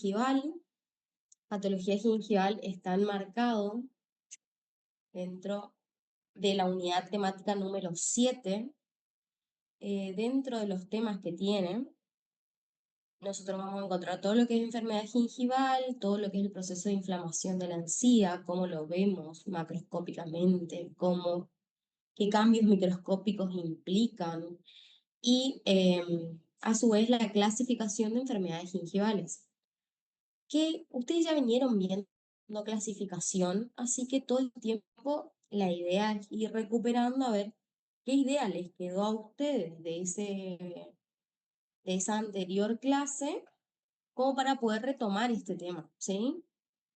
gingival. Patología gingival está enmarcado dentro de la unidad temática número 7. Dentro de los temas que tiene, nosotros vamos a encontrar todo lo que es enfermedad gingival, todo lo que es el proceso de inflamación de la encía, cómo lo vemos macroscópicamente, qué cambios microscópicos implican, y a su vez la clasificación de enfermedades gingivales, que ustedes ya vinieron viendo clasificación, así que todo el tiempo la idea es ir recuperando a ver qué idea les quedó a ustedes de esa anterior clase, como para poder retomar este tema, ¿sí?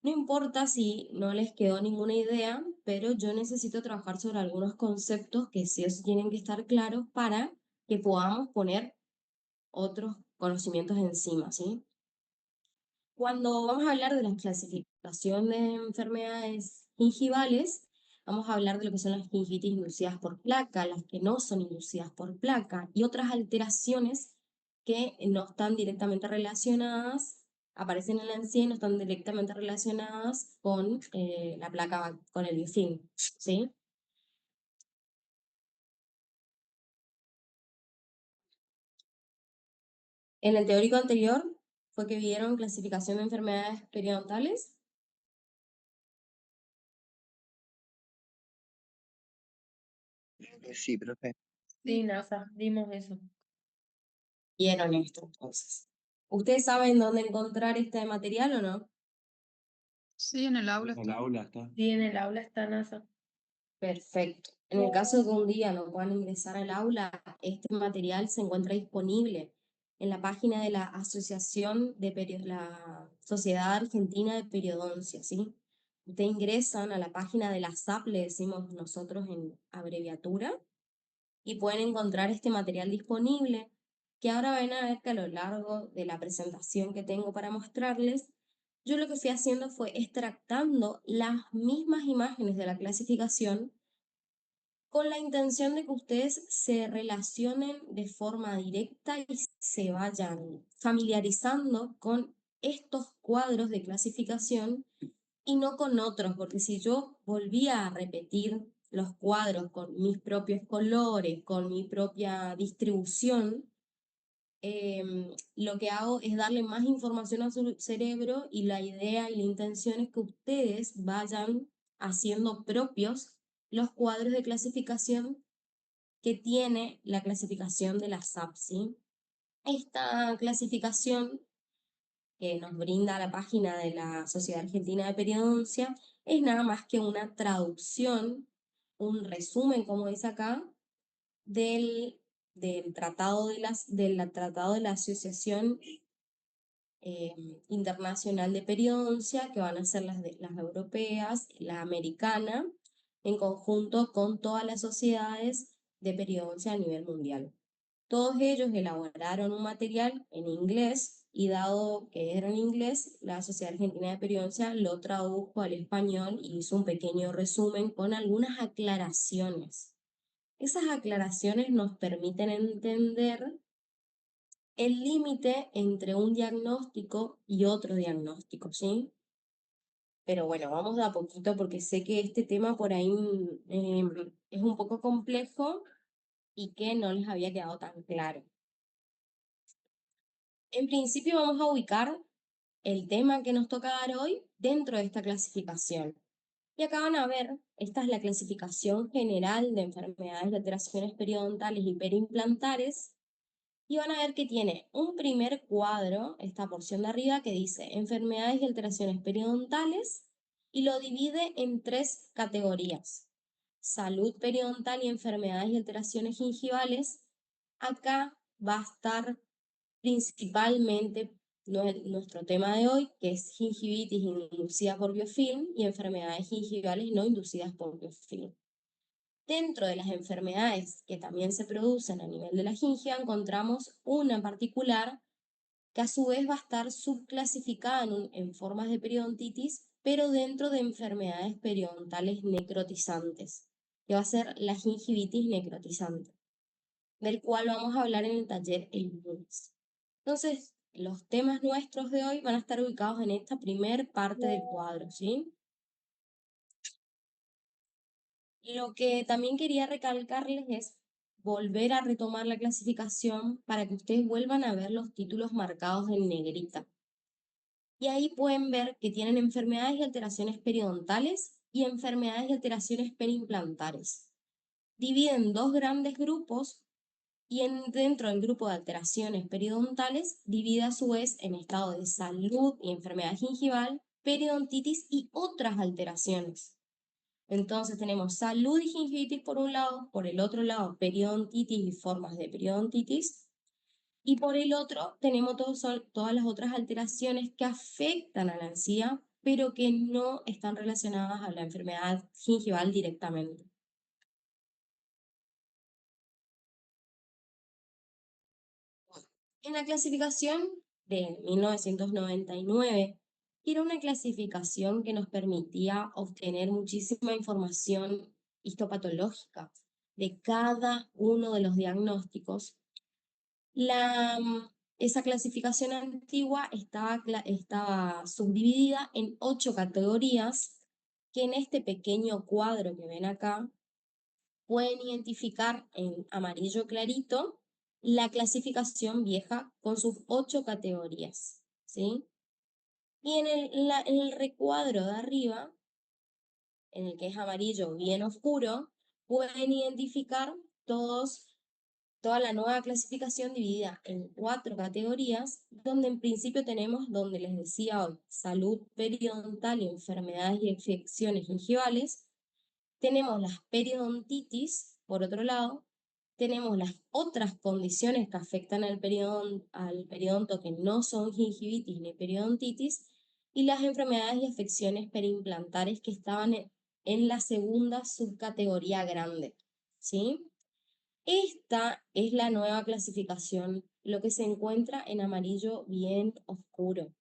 No importa si no les quedó ninguna idea, pero yo necesito trabajar sobre algunos conceptos que sí o sí tienen que estar claros para que podamos poner otros conocimientos encima, ¿sí? Cuando vamos a hablar de la clasificación de enfermedades gingivales, vamos a hablar de lo que son las gingivitis inducidas por placa, las que no son inducidas por placa y otras alteraciones que no están directamente relacionadas, aparecen en la encía y no están directamente relacionadas con la placa, con el biofilm, ¿sí? En el teórico anterior fue que vieron clasificación de enfermedades periodontales. Sí, profe. Sí, NASA, vimos eso. Vieron esto entonces. ¿Ustedes saben dónde encontrar este material o no? Sí, en el aula En el está. aula está. Sí, en el aula está NASA. Perfecto. En el caso de que un día no puedan ingresar al aula, este material se encuentra disponible en la página de la Asociación de la Sociedad Argentina de Periodoncia, ¿sí? Ustedes ingresan a la página de la SAP, le decimos nosotros en abreviatura, y pueden encontrar este material disponible, que ahora van a ver que a lo largo de la presentación que tengo para mostrarles, yo lo que fui haciendo fue extractando las mismas imágenes de la clasificación con la intención de que ustedes se relacionen de forma directa y se vayan familiarizando con estos cuadros de clasificación y no con otros, porque si yo volvía a repetir los cuadros con mis propios colores, con mi propia distribución, lo que hago es darle más información a su cerebro, y la idea y la intención es que ustedes vayan haciendo propios los cuadros de clasificación que tiene la clasificación de la SAP, ¿sí? Esta clasificación que nos brinda la página de la Sociedad Argentina de Periodoncia es nada más que una traducción, un resumen, como dice acá, del tratado tratado de la Asociación Internacional de Periodoncia, que van a ser las europeas, la americana, en conjunto con todas las sociedades de periodoncia a nivel mundial. Todos ellos elaboraron un material en inglés, y dado que era en inglés, la Sociedad Argentina de Periodoncia lo tradujo al español y hizo un pequeño resumen con algunas aclaraciones. Esas aclaraciones nos permiten entender el límite entre un diagnóstico y otro diagnóstico, ¿sí? Pero bueno, vamos de a poquito porque sé que este tema por ahí es un poco complejo y que no les había quedado tan claro. En principio vamos a ubicar el tema que nos toca dar hoy dentro de esta clasificación. Y acá van a ver, esta es la clasificación general de enfermedades de alteraciones periodontales y perimplantares, y van a ver que tiene un primer cuadro, esta porción de arriba, que dice enfermedades y alteraciones periodontales, y lo divide en 3 categorías: salud periodontal y enfermedades y alteraciones gingivales. Acá va a estar principalmente nuestro tema de hoy, que es gingivitis inducida por biofilm y enfermedades gingivales no inducidas por biofilm. Dentro de las enfermedades que también se producen a nivel de la gingia, encontramos una en particular que a su vez va a estar subclasificada en formas de periodontitis, pero dentro de enfermedades periodontales necrotizantes, que va a ser la gingivitis necrotizante, del cual vamos a hablar en el taller el lunes. Entonces, los temas nuestros de hoy van a estar ubicados en esta primer parte del cuadro, ¿sí? Lo que también quería recalcarles es volver a retomar la clasificación para que ustedes vuelvan a ver los títulos marcados en negrita. Y ahí pueden ver que tienen enfermedades y alteraciones periodontales y enfermedades y alteraciones periimplantares. Dividen dos grandes grupos y dentro del grupo de alteraciones periodontales divide a su vez en estado de salud y enfermedad gingival, periodontitis y otras alteraciones. Entonces tenemos salud y gingivitis por un lado, por el otro lado periodontitis y formas de periodontitis, y por el otro tenemos todas las otras alteraciones que afectan a la encía, pero que no están relacionadas a la enfermedad gingival directamente. En la clasificación de 1999, era una clasificación que nos permitía obtener muchísima información histopatológica de cada uno de los diagnósticos. Esa clasificación antigua estaba subdividida en 8 categorías que en este pequeño cuadro que ven acá pueden identificar en amarillo clarito la clasificación vieja con sus 8 categorías, ¿sí? Y en el recuadro de arriba, en el que es amarillo bien oscuro, pueden identificar toda la nueva clasificación dividida en 4 categorías, donde en principio tenemos, donde les decía hoy, salud periodontal y enfermedades y infecciones gingivales. Tenemos las periodontitis, por otro lado, tenemos las otras condiciones que afectan al periodonto que no son gingivitis ni periodontitis, y las enfermedades y afecciones periimplantares que estaban en la segunda subcategoría grande, ¿sí? Esta es la nueva clasificación, lo que se encuentra en amarillo bien oscuro.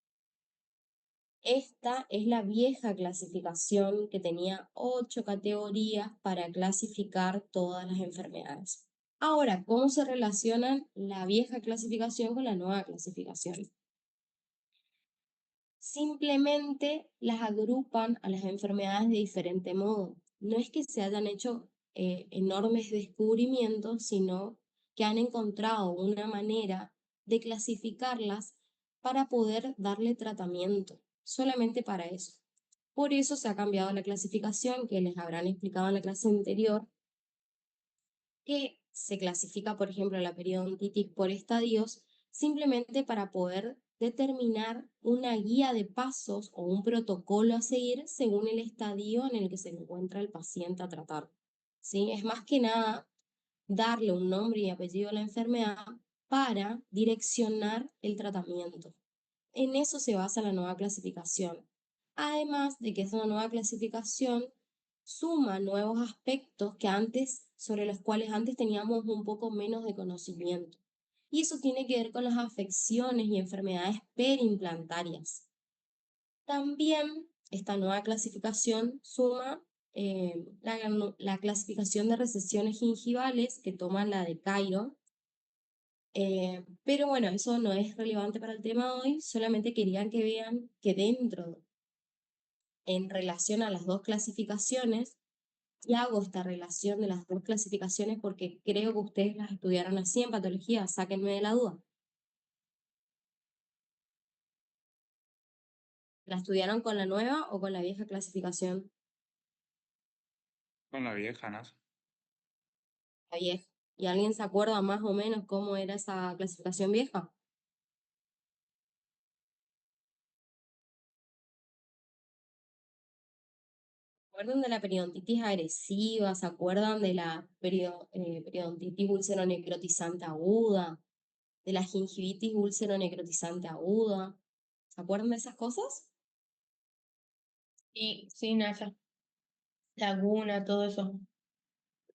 Esta es la vieja clasificación que tenía 8 categorías para clasificar todas las enfermedades. Ahora, ¿cómo se relacionan la vieja clasificación con la nueva clasificación? Simplemente las agrupan a las enfermedades de diferente modo. No es que se hayan hecho enormes descubrimientos, sino que han encontrado una manera de clasificarlas para poder darle tratamiento, solamente para eso. Por eso se ha cambiado la clasificación, que les habrán explicado en la clase anterior, que se clasifica, por ejemplo, la periodontitis por estadios, simplemente para poder determinar una guía de pasos o un protocolo a seguir según el estadio en el que se encuentra el paciente a tratar, ¿sí? Es más que nada darle un nombre y apellido a la enfermedad para direccionar el tratamiento. En eso se basa la nueva clasificación. Además de que esa nueva clasificación suma nuevos aspectos sobre los cuales antes teníamos un poco menos de conocimiento. Y eso tiene que ver con las afecciones y enfermedades periimplantarias. También esta nueva clasificación suma la clasificación de recesiones gingivales que toma la de Cairo. Pero bueno, eso no es relevante para el tema de hoy, solamente querían que vean que en relación a las dos clasificaciones, y hago esta relación de las dos clasificaciones porque creo que ustedes las estudiaron así en patología, sáquenme de la duda. ¿La estudiaron con la nueva o con la vieja clasificación? Con la vieja, ¿no? La vieja. ¿Y alguien se acuerda más o menos cómo era esa clasificación vieja? ¿Se acuerdan de la periodontitis agresiva? ¿Se acuerdan de la periodontitis úlcero-necrotizante aguda? ¿De la gingivitis úlcero-necrotizante aguda? ¿Se acuerdan de esas cosas? Sí, Nasa. Laguna, todo eso.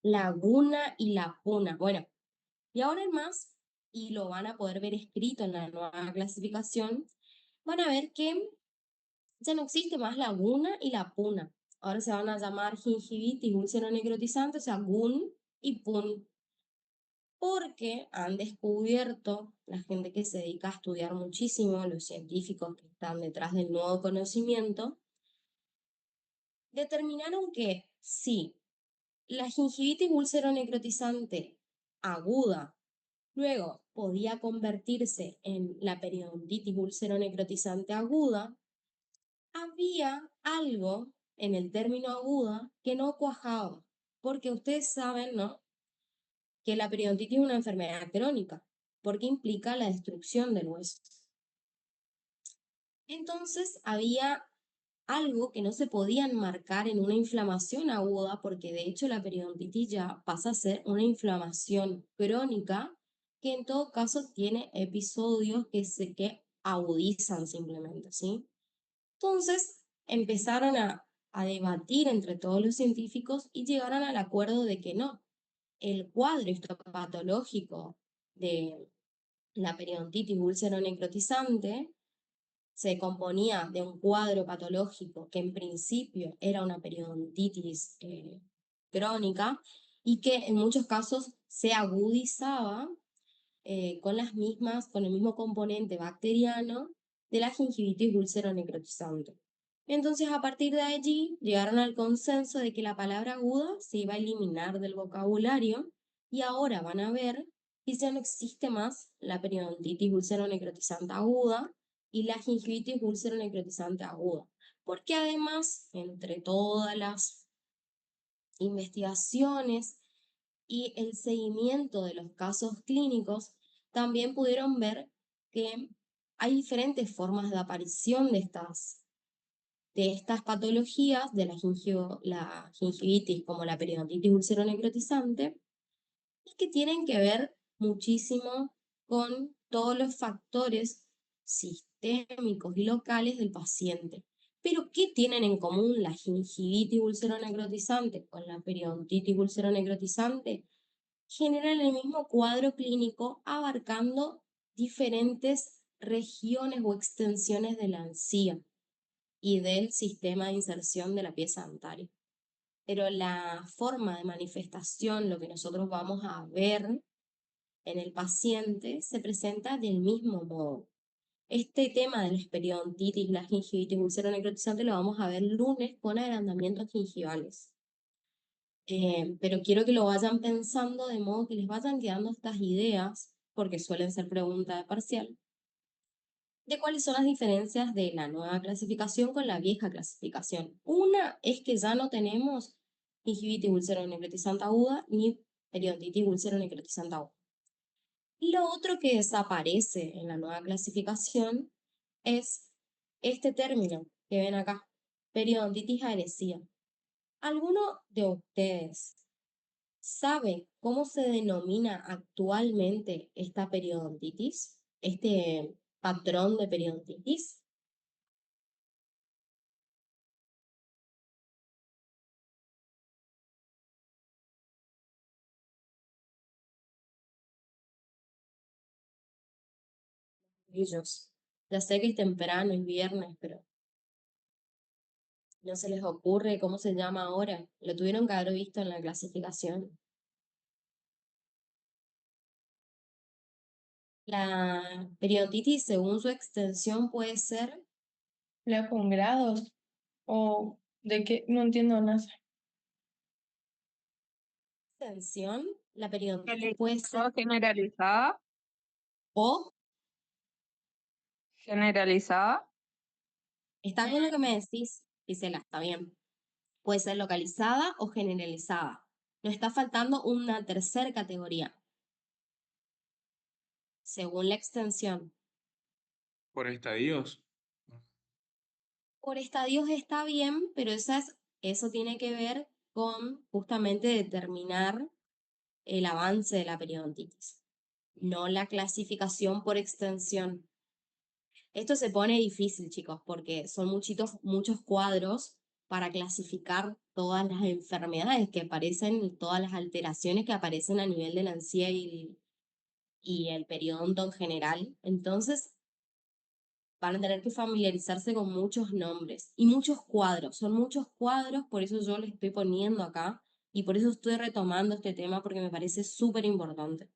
Laguna y la puna. Bueno, y ahora en más, y lo van a poder ver escrito en la nueva clasificación, van a ver que ya no existe más laguna y la puna. Ahora se van a llamar gingivitis úlcero-necrotizante, o sea, GUN y PUN. porque han descubierto, la gente que se dedica a estudiar muchísimo, los científicos que están detrás del nuevo conocimiento, determinaron que sí, la gingivitis ulceronecrotizante aguda luego podía convertirse en la periodontitis ulceronecrotizante aguda, había algo en el término aguda que no cuajaba, porque ustedes saben, ¿no?, que la periodontitis es una enfermedad crónica, porque implica la destrucción del hueso. Entonces había algo que no se podía enmarcar en una inflamación aguda, porque de hecho la periodontitis ya pasa a ser una inflamación crónica que en todo caso tiene episodios que agudizan simplemente, ¿sí? Entonces empezaron a debatir entre todos los científicos y llegaron al acuerdo de que no, el cuadro histopatológico de la periodontitis ulceronecrotizante se componía de un cuadro patológico que en principio era una periodontitis crónica y que en muchos casos se agudizaba con el mismo componente bacteriano de la gingivitis ulceronecrotizante. Entonces, a partir de allí, llegaron al consenso de que la palabra aguda se iba a eliminar del vocabulario y ahora van a ver que ya no existe más la periodontitis ulceronecrotizante aguda y la gingivitis ulceronecrotizante aguda. Porque además, entre todas las investigaciones y el seguimiento de los casos clínicos, también pudieron ver que hay diferentes formas de aparición de estas patologías, de la gingivitis como la periodontitis ulceronecrotizante, y que tienen que ver muchísimo con todos los factores sistémicos y locales del paciente. Pero, ¿qué tienen en común la gingivitis ulceronecrotizante con la periodontitis ulceronecrotizante? Generan el mismo cuadro clínico abarcando diferentes regiones o extensiones de la encía y del sistema de inserción de la pieza dentaria. Pero la forma de manifestación, lo que nosotros vamos a ver en el paciente, se presenta del mismo modo. Este tema de la periodontitis, la gingivitis ulceronecrotizante, lo vamos a ver lunes con agrandamientos gingivales. Pero quiero que lo vayan pensando de modo que les vayan quedando estas ideas, porque suelen ser preguntas de parcial, de cuáles son las diferencias de la nueva clasificación con la vieja clasificación. Una es que ya no tenemos gingivitis ulceronecrotizante aguda ni periodontitis ulceronecrotizante aguda. Y lo otro que desaparece en la nueva clasificación es este término que ven acá, periodontitis agresiva. ¿Alguno de ustedes sabe cómo se denomina actualmente esta periodontitis? Este patrón de periodontitis. Ellos. Ya sé que es temprano, es viernes, pero no se les ocurre cómo se llama ahora. Lo tuvieron que haber visto en la clasificación. La periodontitis, según su extensión, puede ser ¿La con grados? ¿O de qué? No entiendo nada. extensión. La periodontitis puede ser Generalizada. o, Generalizada. está bien lo que me decís, Gisela, está bien. Puede ser localizada o generalizada. Nos está faltando una tercera categoría, según la extensión. Por estadios. Por estadios está bien, pero eso tiene que ver con justamente determinar el avance de la periodontitis, no la clasificación por extensión. Esto se pone difícil, chicos, porque son muchos cuadros para clasificar todas las enfermedades que aparecen, todas las alteraciones que aparecen a nivel de la encía y el periodonto en general. Entonces, van a tener que familiarizarse con muchos nombres y muchos cuadros. Son muchos cuadros, por eso yo les estoy poniendo acá y por eso estoy retomando este tema porque me parece súper importante.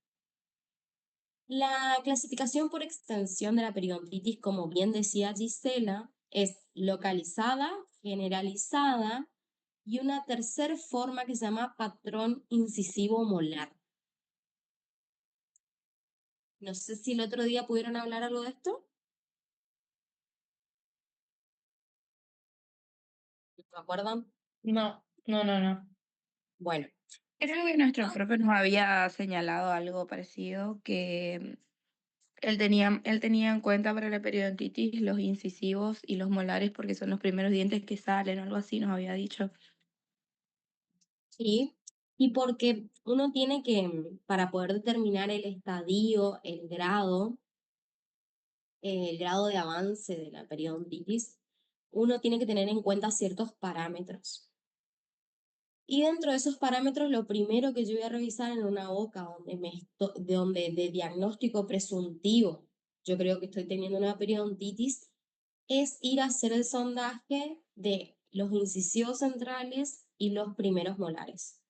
La clasificación por extensión de la periodontitis, como bien decía Gisela, es localizada, generalizada y una tercera forma que se llama patrón incisivo molar. No sé si el otro día pudieron hablar algo de esto. ¿Se acuerdan? No. Bueno, Creo que nuestro profe nos había señalado algo parecido, que él tenía en cuenta para la periodontitis los incisivos y los molares porque son los primeros dientes que salen, algo así nos había dicho. sí. Y porque uno tiene que, para poder determinar el estadio, el grado de avance de la periodontitis, uno tiene que tener en cuenta ciertos parámetros. Y dentro de esos parámetros, lo primero que yo voy a revisar en una boca donde de diagnóstico presuntivo, yo creo que estoy teniendo una periodontitis, es ir a hacer el sondaje de los incisivos centrales y los primeros molares.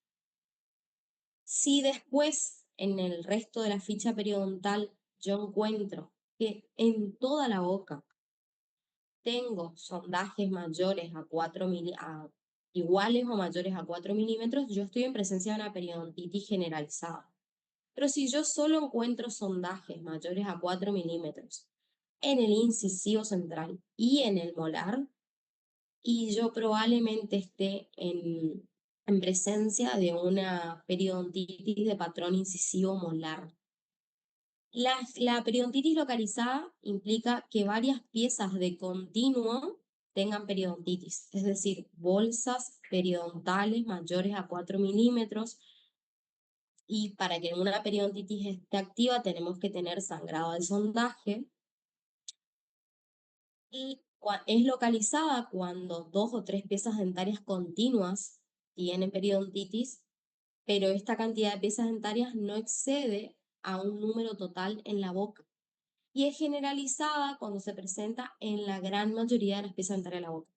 Si después, en el resto de la ficha periodontal, yo encuentro que en toda la boca tengo sondajes mayores a 4 iguales o mayores a 4 milímetros, yo estoy en presencia de una periodontitis generalizada. Pero si yo solo encuentro sondajes mayores a 4 milímetros en el incisivo central y en el molar, y yo probablemente esté en presencia de una periodontitis de patrón incisivo molar. La periodontitis localizada implica que varias piezas de continuo tengan periodontitis, es decir, bolsas periodontales mayores a 4 milímetros, y para que una periodontitis esté activa tenemos que tener sangrado del sondaje, y es localizada cuando 2 o 3 piezas dentarias continuas tienen periodontitis, pero esta cantidad de piezas dentarias no excede a un número total en la boca. Y es generalizada cuando se presenta en la gran mayoría de las piezas dentarias de la boca.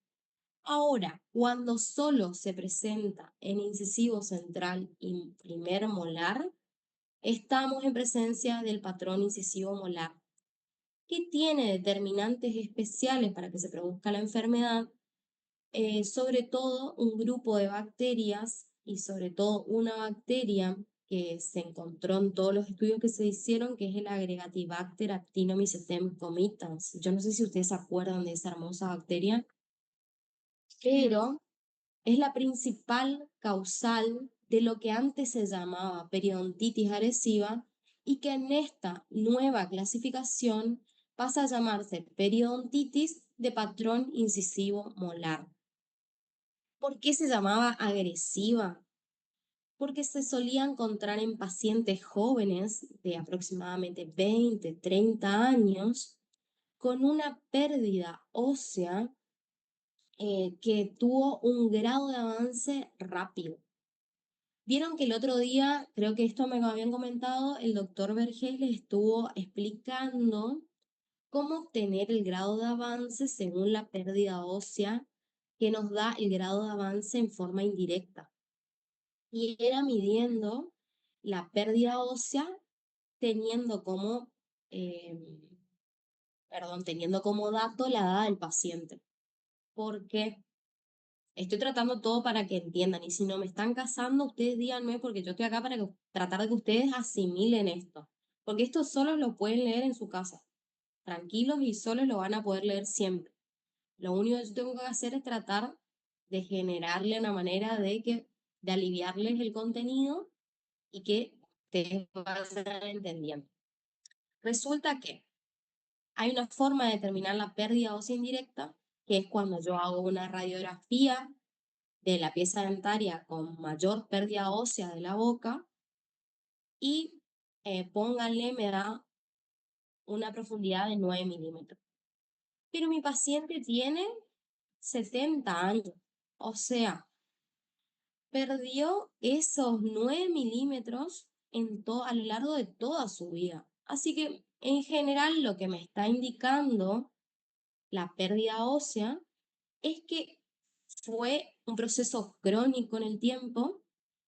Ahora, cuando solo se presenta en incisivo central y primer molar, estamos en presencia del patrón incisivo molar, que tiene determinantes especiales para que se produzca la enfermedad, sobre todo un grupo de bacterias y sobre todo una bacteria que se encontró en todos los estudios que se hicieron, que es el Agregatibacter actinomycetem comitans. Yo no sé si ustedes se acuerdan de esa hermosa bacteria, pero es la principal causal de lo que antes se llamaba periodontitis agresiva y que en esta nueva clasificación pasa a llamarse periodontitis de patrón incisivo molar. ¿Por qué se llamaba agresiva? Porque se solía encontrar en pacientes jóvenes de aproximadamente 20, 30 años con una pérdida ósea que tuvo un grado de avance rápido. Vieron que el otro día, creo que esto me lo habían comentado, el doctor Vergés les estuvo explicando cómo obtener el grado de avance según la pérdida ósea que nos da el grado de avance en forma indirecta. Y era midiendo la pérdida ósea teniendo como, teniendo como dato la edad del paciente. Porque estoy tratando todo para que entiendan, y si no me están casando, ustedes díganme, porque yo estoy acá para tratar de que ustedes asimilen esto. Porque esto solo lo pueden leer en su casa, tranquilos, y solo lo van a poder leer siempre. Lo único que yo tengo que hacer es tratar de generarle una manera de aliviarles el contenido y que ustedes vayan entendiendo. Resulta que hay una forma de determinar la pérdida ósea indirecta, que es cuando yo hago una radiografía de la pieza dentaria con mayor pérdida ósea de la boca y pónganle, me da una profundidad de 9 milímetros. Pero mi paciente tiene 70 años, o sea, perdió esos 9 milímetros a lo largo de toda su vida. Así que, en general, lo que me está indicando la pérdida ósea es que fue un proceso crónico en el tiempo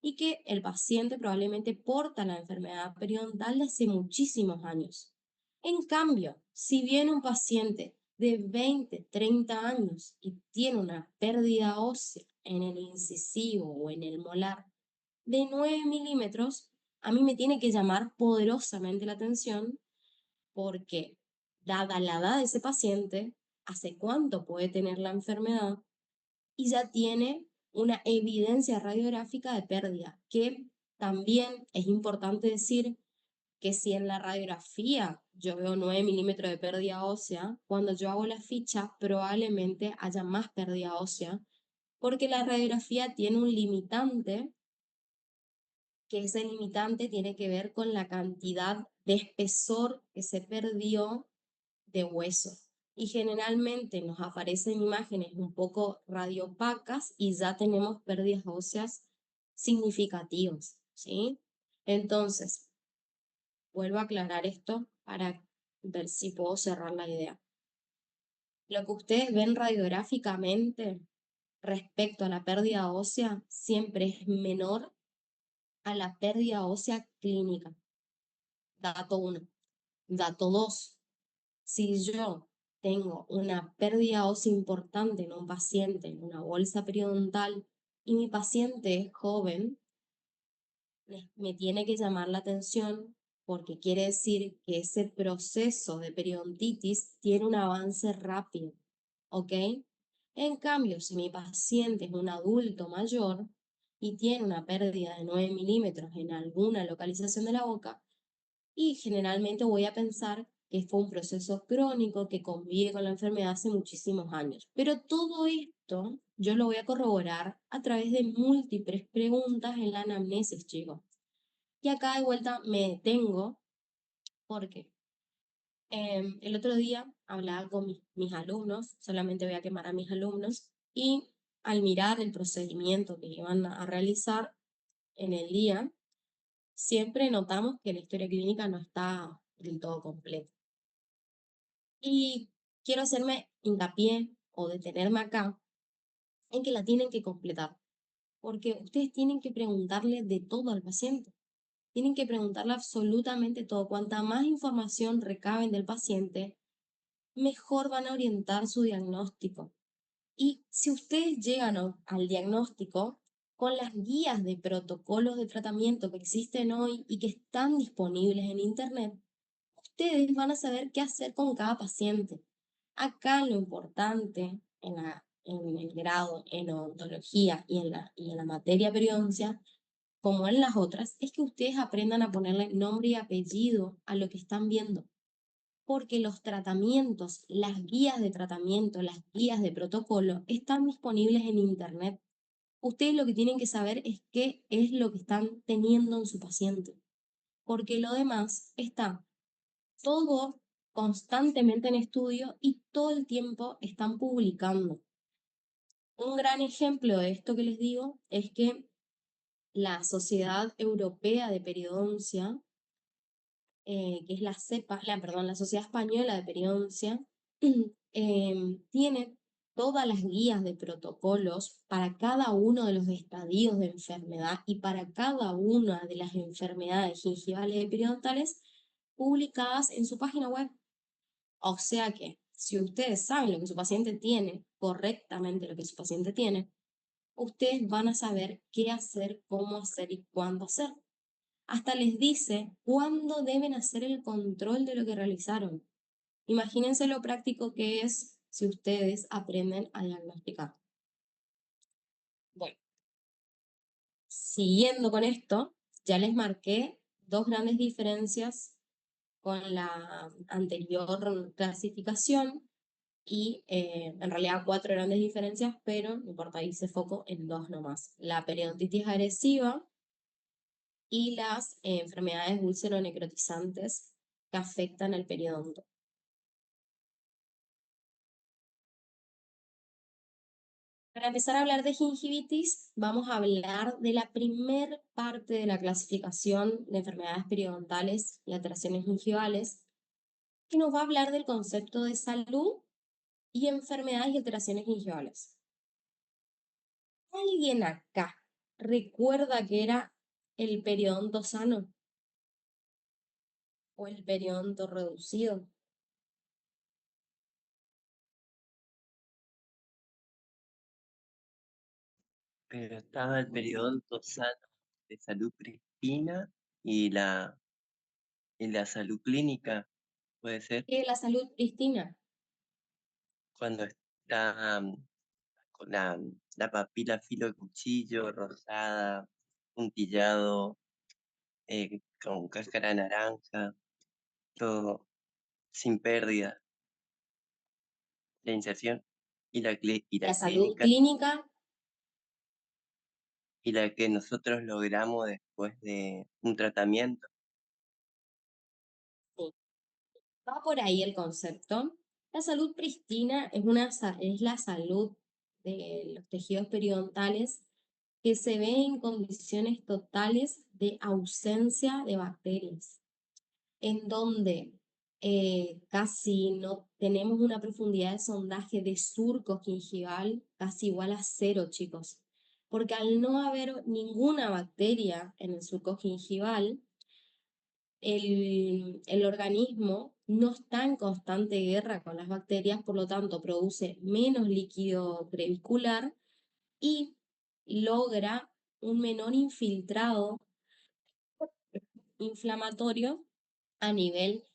y que el paciente probablemente porta la enfermedad periodontal de hace muchísimos años. En cambio, si viene un paciente de 20, 30 años y tiene una pérdida ósea en el incisivo o en el molar de 9 milímetros, a mí me tiene que llamar poderosamente la atención porque, dada la edad de ese paciente, hace cuánto puede tener la enfermedad y ya tiene una evidencia radiográfica de pérdida, que también es importante decir que si en la radiografía yo veo 9 milímetros de pérdida ósea, cuando yo hago la ficha probablemente haya más pérdida ósea, porque la radiografía tiene un limitante, que ese limitante tiene que ver con la cantidad de espesor que se perdió de hueso. Y generalmente nos aparecen imágenes un poco radiopacas y ya tenemos pérdidas óseas significativas, ¿sí? Entonces, vuelvo a aclarar esto para ver si puedo cerrar la idea. Lo que ustedes ven radiográficamente respecto a la pérdida ósea siempre es menor a la pérdida ósea clínica. Dato 1. Dato 2. Si yo tengo una pérdida ósea importante en un paciente, en una bolsa periodontal, y mi paciente es joven, me tiene que llamar la atención porque quiere decir que ese proceso de periodontitis tiene un avance rápido, ¿ok? En cambio, si mi paciente es un adulto mayor y tiene una pérdida de 9 milímetros en alguna localización de la boca, y generalmente voy a pensar que fue un proceso crónico que convive con la enfermedad hace muchísimos años. Pero todo esto yo lo voy a corroborar a través de múltiples preguntas en la anamnesis, chicos. Y acá de vuelta me detengo porque el otro día hablaba con mis alumnos, solamente voy a quemar a mis alumnos, y al mirar el procedimiento que iban a realizar en el día, siempre notamos que la historia clínica no está del todo completa. Y quiero hacerme hincapié o detenerme acá en que la tienen que completar, porque ustedes tienen que preguntarle de todo al paciente. Tienen que preguntarle absolutamente todo. Cuanta más información recaben del paciente, mejor van a orientar su diagnóstico. Y si ustedes llegan al diagnóstico con las guías de protocolos de tratamiento que existen hoy y que están disponibles en Internet, ustedes van a saber qué hacer con cada paciente. Acá lo importante en el grado en odontología y en la materia periodoncia, como en las otras, es que ustedes aprendan a ponerle nombre y apellido a lo que están viendo. Porque los tratamientos, las guías de tratamiento, las guías de protocolo están disponibles en Internet. Ustedes lo que tienen que saber es qué es lo que están teniendo en su paciente. Porque lo demás está todo constantemente en estudio y todo el tiempo están publicando. Un gran ejemplo de esto que les digo es que la Sociedad Europea de Periodoncia, que es la CEPA, la Sociedad Española de Periodoncia, tiene todas las guías de protocolos para cada uno de los estadios de enfermedad y para cada una de las enfermedades gingivales y periodontales publicadas en su página web. O sea que, si ustedes saben lo que su paciente tiene, correctamente lo que su paciente tiene, ustedes van a saber qué hacer, cómo hacer y cuándo hacer. Hasta les dice cuándo deben hacer el control de lo que realizaron. Imagínense lo práctico que es si ustedes aprenden a diagnosticar. Bueno, siguiendo con esto, ya les marqué dos grandes diferencias con la anterior clasificación y en realidad 4 grandes diferencias, pero no importa, hice foco en 2 nomás. La periodontitis agresiva y las enfermedades úlcero-necrotizantes que afectan el periodonto. Para empezar a hablar de gingivitis, vamos a hablar de la primer parte de la clasificación de enfermedades periodontales y alteraciones gingivales, que nos va a hablar del concepto de salud y enfermedades y alteraciones gingivales. ¿Alguien acá recuerda que era el periodonto sano o el periodonto reducido. Pero estaba el periodonto sano de salud pristina y la salud clínica, puede ser, ¿Qué es la salud pristina? cuando está con la papila filo de cuchillo, rosada, puntillado, con cáscara naranja, todo sin pérdida. La inserción y y La la salud clínica clínica, y la que nosotros logramos después de un tratamiento. sí, va por ahí el concepto. La salud pristina es la salud de los tejidos periodontales que se ve en condiciones totales de ausencia de bacterias, en donde casi no tenemos una profundidad de sondaje de surco gingival casi igual a 0, chicos. Porque al no haber ninguna bacteria en el surco gingival, el organismo no está en constante guerra con las bacterias, por lo tanto produce menos líquido crevicular y logra un menor infiltrado inflamatorio a nivel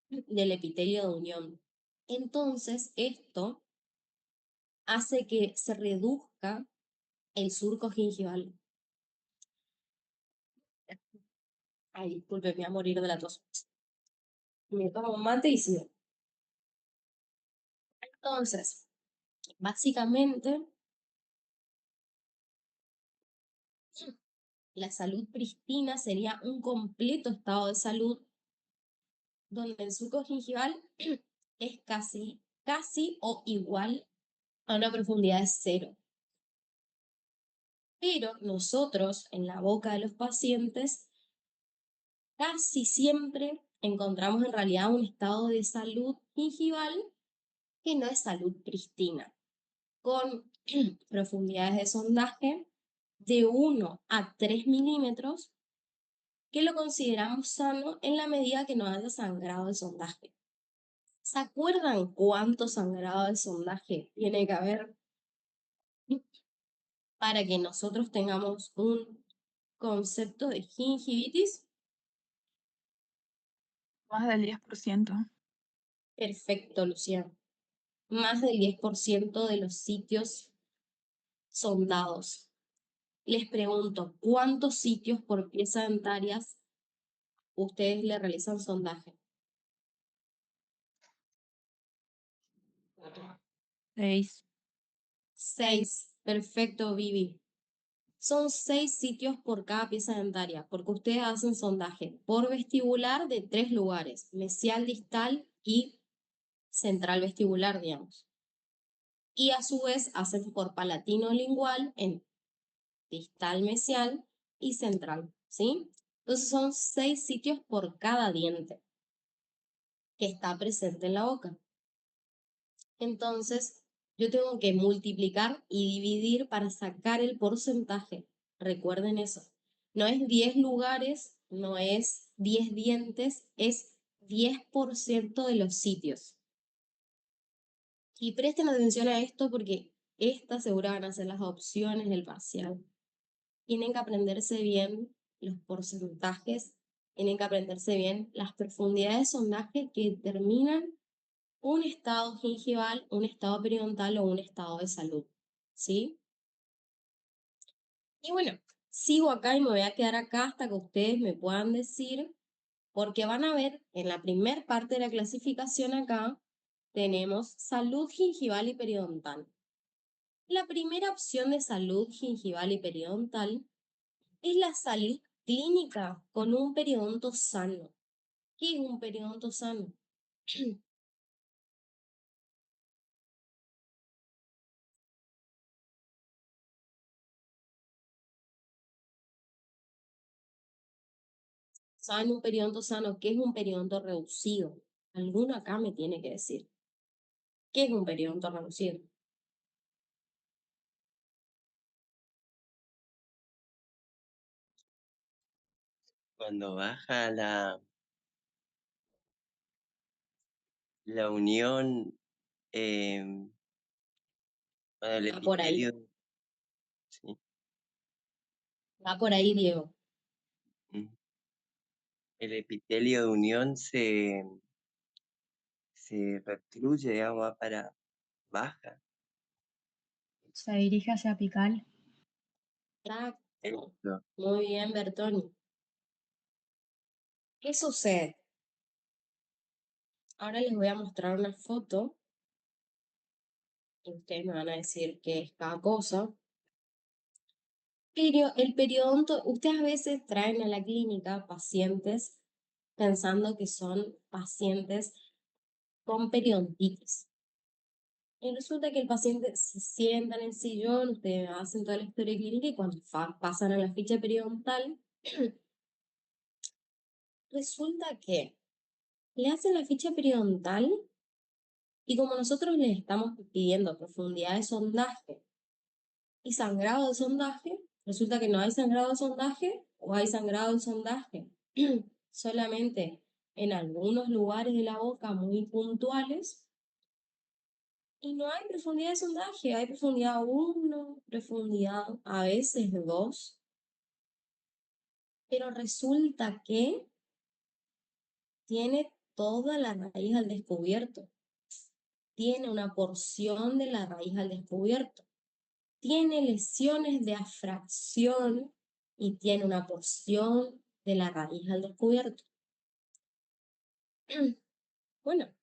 del epitelio de unión. Entonces, esto hace que se reduzca el surco gingival. Ay, disculpe, me voy a morir de la tos. Me tomo un mate y sigo. Entonces, básicamente, la salud pristina sería un completo estado de salud donde el surco gingival es casi o igual a una profundidad de 0. Pero nosotros en la boca de los pacientes casi siempre encontramos en realidad un estado de salud gingival que no es salud pristina, con profundidades de sondaje de 1 a 3 milímetros, que lo consideramos sano en la medida que no haya sangrado de sondaje. ¿Se acuerdan cuánto sangrado de sondaje tiene que haber para que nosotros tengamos un concepto de gingivitis? Más del 10%. Perfecto, Luciano. Más del 10% de los sitios sondados. Les pregunto, ¿cuántos sitios por pieza dentarias ustedes le realizan sondaje? 6. 6. Perfecto, Vivi. Son 6 sitios por cada pieza dentaria, porque ustedes hacen sondaje por vestibular de 3 lugares, mesial, distal y central vestibular, digamos. Y a su vez hacen por palatino lingual en distal mesial y central, ¿sí? Entonces son 6 sitios por cada diente que está presente en la boca. Entonces, yo tengo que multiplicar y dividir para sacar el porcentaje. Recuerden eso. No es 10 lugares, no es 10 dientes, es 10% de los sitios. Y presten atención a esto porque estas seguro van a ser las opciones del parcial. Tienen que aprenderse bien los porcentajes, tienen que aprenderse bien las profundidades de sondaje que determinan un estado gingival, un estado periodontal o un estado de salud, ¿sí? Y bueno, sigo acá y me voy a quedar acá hasta que ustedes me puedan decir, porque van a ver en la primer parte de la clasificación acá, tenemos salud gingival y periodontal. La primera opción de salud gingival y periodontal es la salud clínica con un periodonto sano. ¿Qué es un periodonto sano? ¿Saben un periodonto sano? ¿Qué es un periodonto reducido? Alguno acá me tiene que decir. ¿Qué es un periodonto reducido? Cuando baja la unión, em, cuando el Va por ahí, sí, va por ahí, Diego. mm, el epitelio de unión se recluye, digamos, va para baja. Se dirige hacia apical. Exacto. Esto. Muy bien, Bertoni. ¿Qué sucede? Ahora les voy a mostrar una foto y ustedes me van a decir qué es cada cosa. Pero el periodonto, ustedes a veces traen a la clínica pacientes pensando que son pacientes con periodontitis. Y resulta que el paciente se sienta en el sillón, ustedes hacen toda la historia clínica y cuando pasan a la ficha periodontal, resulta que le hacen la ficha periodontal y como nosotros les estamos pidiendo profundidad de sondaje y sangrado de sondaje, resulta que no hay sangrado de sondaje o hay sangrado de sondaje solamente en algunos lugares de la boca muy puntuales y no hay profundidad de sondaje, hay profundidad 1, profundidad a veces 2, pero resulta que tiene toda la raíz al descubierto, tiene una porción de la raíz al descubierto, tiene lesiones de afracción y tiene una porción de la raíz al descubierto. Bueno,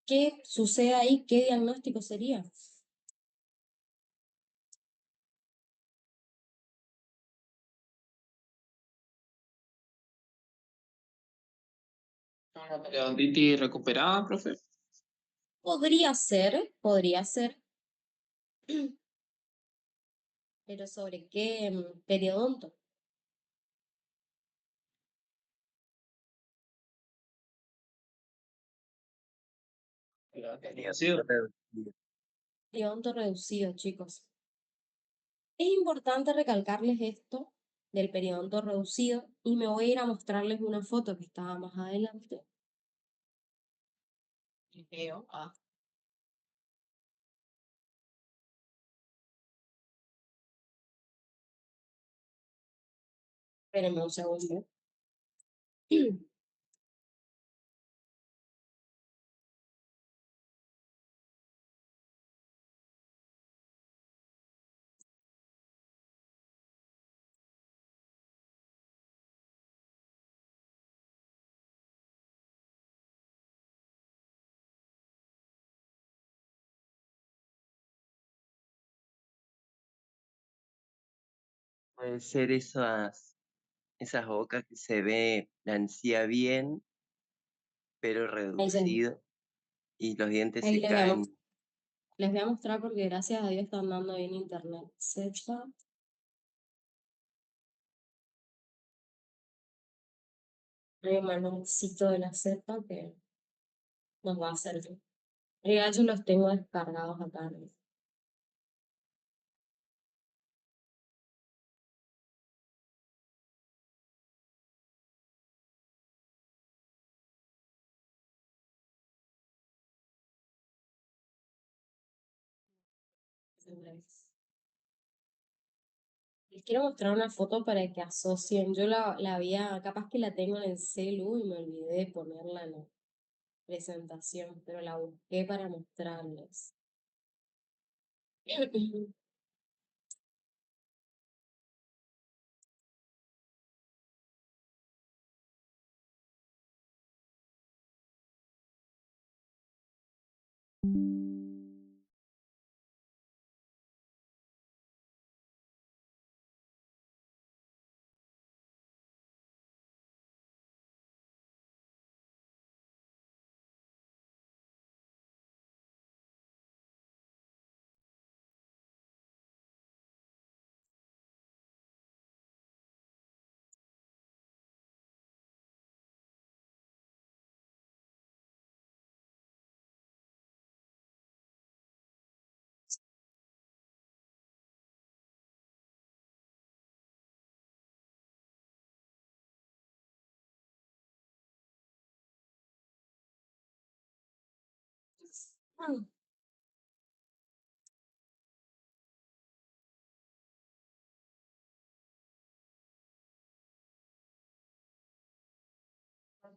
¿qué sucede ahí? ¿Qué diagnóstico sería? ¿Una periodontitis recuperada, profe? Podría ser, pero ¿sobre qué periodonto? Reducido. Periodonto reducido, chicos. Es importante recalcarles esto del periodonto reducido y me voy a ir a mostrarles una foto que estaba más adelante. Veo, espérenme un segundo. Puede ser esas bocas que se ve la encía bien, pero reducido, y los dientes Ahí se caen. les voy a mostrar porque gracias a Dios están dando bien internet. Z, hay un manualcito de la Z que nos va a servir. Ya yo los tengo descargados acá, ¿no? Les quiero mostrar una foto para que asocien. Yo la había, capaz que la tengo en el celu y me olvidé de ponerla en la presentación, pero la busqué para mostrarles.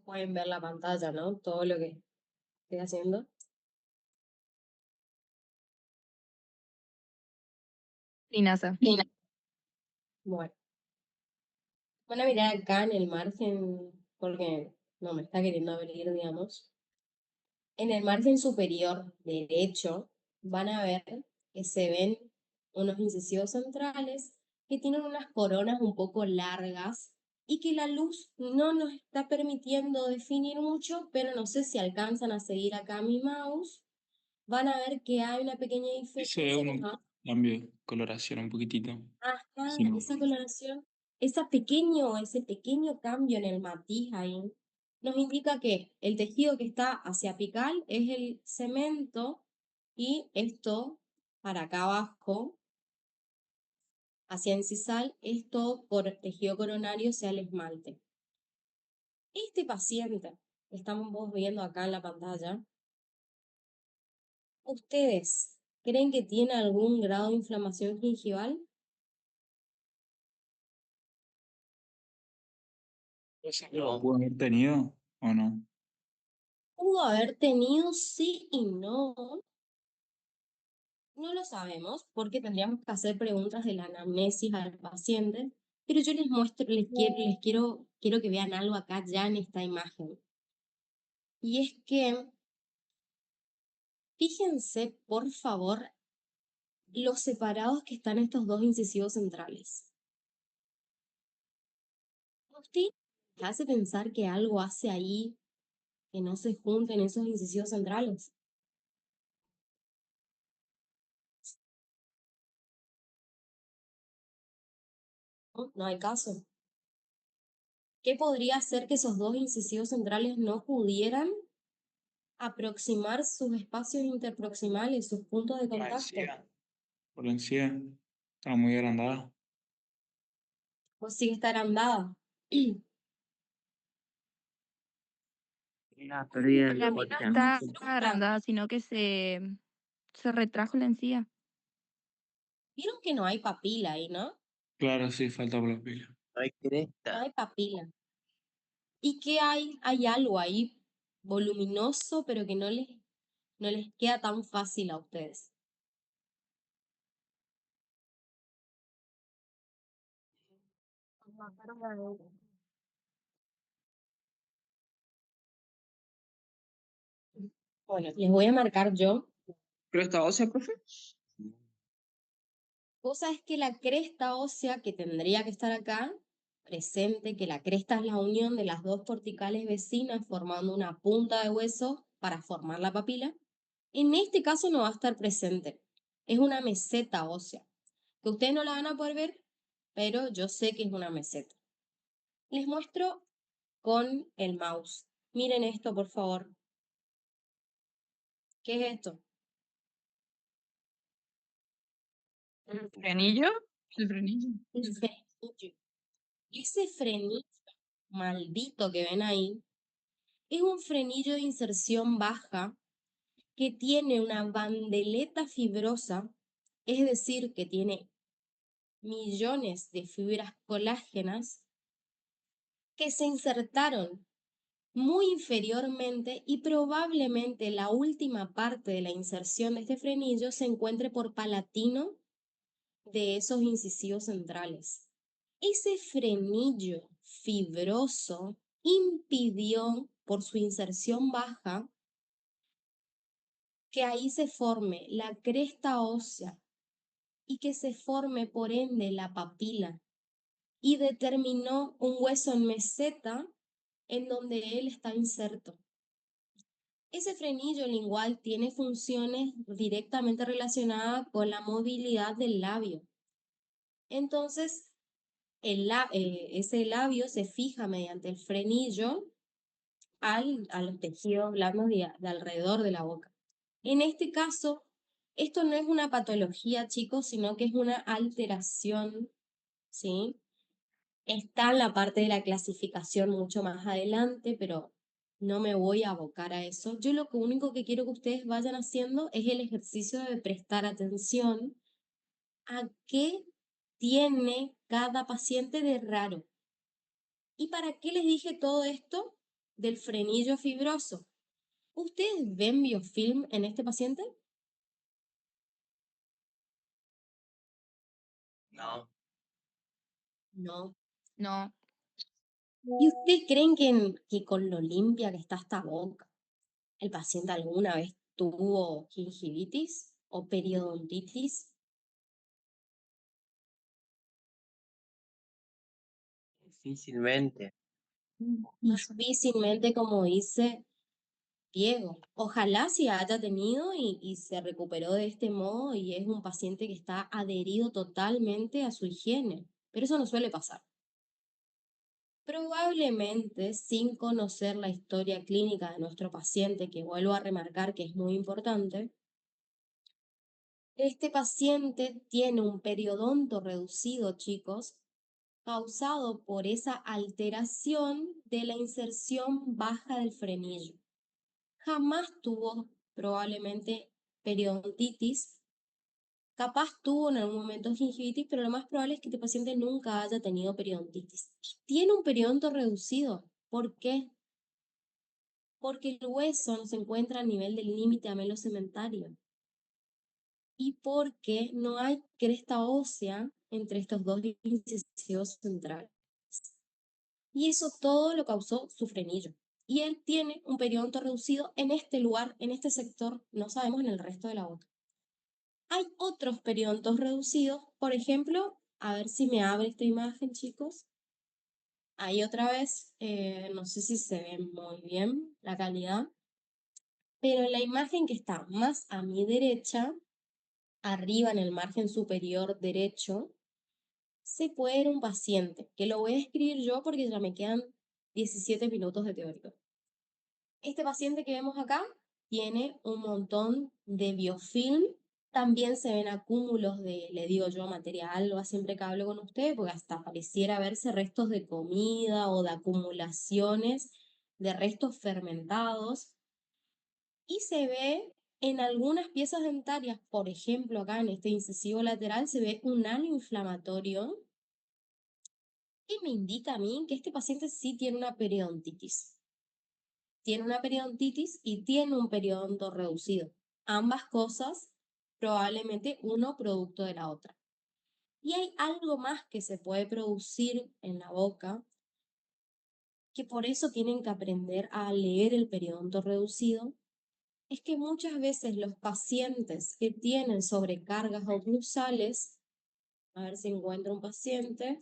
Pueden ver la pantalla, ¿no? Todo lo que estoy haciendo. Sí, NASA. Bueno, van a mirar acá en el margen, porque no me está queriendo abrir, digamos. En el margen superior derecho van a ver que se ven unos incisivos centrales que tienen unas coronas un poco largas y que la luz no nos está permitiendo definir mucho, pero no sé si alcanzan a seguir acá mi mouse. Van a ver que hay una pequeña Se ve diferencia. un cambio de coloración un poquitito. Ajá, Sí, ¿no? esa coloración, ese pequeño cambio en el matiz ahí, nos indica que el tejido que está hacia apical es el cemento y esto para acá abajo, hacia incisal, esto por tejido coronario sea el esmalte. Este paciente que estamos viendo acá en la pantalla, ¿ustedes creen que tiene algún grado de inflamación gingival? ¿Lo pudo haber tenido o no? Pudo haber tenido sí y no. No lo sabemos porque tendríamos que hacer preguntas de la anamnesis al paciente, pero yo les muestro, quiero que vean algo acá ya en esta imagen. Y es que, fíjense por favor los separados que están estos dos incisivos centrales. ¿Usted te hace pensar que algo hace ahí que no se junten esos incisivos centrales? No, no hay caso. ¿Qué podría hacer que esos dos incisivos centrales no pudieran aproximar sus espacios interproximales, sus puntos de La contacto? encía. Por la encía. Está muy agrandada. Pues sí que está agrandada. La pérdida del Para mí no fuerte. está agrandada, sino que se retrajo la encía. Vieron que no hay papila ahí, ¿no? Claro, sí, falta por la pila. No hay No cresta. hay papila. ¿Y qué hay? Hay algo ahí voluminoso, pero que no les queda tan fácil a ustedes. Bueno, les voy a marcar yo. ¿Cresta ósea, profe? Cosa es que la cresta ósea que tendría que estar acá, presente, que la cresta es la unión de las dos corticales vecinas formando una punta de hueso para formar la papila, en este caso no va a estar presente. Es una meseta ósea, que ustedes no la van a poder ver, pero yo sé que es una meseta. Les muestro con el mouse. Miren esto, por favor. ¿Qué es esto? ¿El frenillo? ¿El frenillo? El frenillo. Ese frenillo maldito que ven ahí es un frenillo de inserción baja que tiene una bandeleta fibrosa, es decir, que tiene millones de fibras colágenas que se insertaron muy inferiormente y probablemente la última parte de la inserción de este frenillo se encuentre por palatino de esos incisivos centrales. Ese frenillo fibroso impidió, por su inserción baja, que ahí se forme la cresta ósea y que se forme por ende la papila y determinó un hueso en meseta en donde él está inserto. Ese frenillo lingual tiene funciones directamente relacionadas con la movilidad del labio. Entonces, ese labio se fija mediante el frenillo a los tejidos blandos de alrededor de la boca. En este caso, esto no es una patología, chicos, sino que es una alteración, ¿sí? Está en la parte de la clasificación mucho más adelante, pero no me voy a abocar a eso. Yo lo único que quiero que ustedes vayan haciendo es el ejercicio de prestar atención a qué tiene cada paciente de raro. ¿Y para qué les dije todo esto del frenillo fibroso? ¿Ustedes ven biofilm en este paciente? No, No. No, ¿Y ustedes creen que con lo limpia que está esta boca, el paciente alguna vez tuvo gingivitis o periodontitis? difícilmente. Difícilmente, como dice Diego. Ojalá sí haya tenido y se recuperó de este modo y es un paciente que está adherido totalmente a su higiene, pero eso no suele pasar. Probablemente sin conocer la historia clínica de nuestro paciente, que vuelvo a remarcar que es muy importante, este paciente tiene un periodonto reducido, chicos, causado por esa alteración de la inserción baja del frenillo. Jamás tuvo probablemente periodontitis, capaz tuvo en algún momento gingivitis, pero lo más probable es que este paciente nunca haya tenido periodontitis. Tiene un periodonto reducido. ¿Por qué? Porque el hueso no se encuentra a nivel del límite amelocementario y porque no hay cresta ósea entre estos dos incisivos centrales. Y eso todo lo causó su frenillo. Y él tiene un periodonto reducido en este lugar, en este sector, no sabemos en el resto de la boca. Hay otros periodontos reducidos, por ejemplo, a ver si me abre esta imagen, chicos. Ahí otra vez, no sé si se ve muy bien la calidad, pero en la imagen que está más a mi derecha, arriba en el margen superior derecho, se puede ver un paciente, que lo voy a escribir yo porque ya me quedan 17 minutos de teórico. Este paciente que vemos acá tiene un montón de biofilm. También se ven acúmulos de, le digo yo, materia alba siempre que hablo con ustedes, porque hasta pareciera verse restos de comida o de acumulaciones de restos fermentados. Y se ve en algunas piezas dentarias, por ejemplo, acá en este incisivo lateral, se ve un halo inflamatorio que me indica a mí que este paciente sí tiene una periodontitis. Tiene una periodontitis y tiene un periodonto reducido. Ambas cosas, probablemente uno producto de la otra. Y hay algo más que se puede producir en la boca, que por eso tienen que aprender a leer el periodonto reducido, es que muchas veces los pacientes que tienen sobrecargas oclusales, a ver si encuentro un paciente,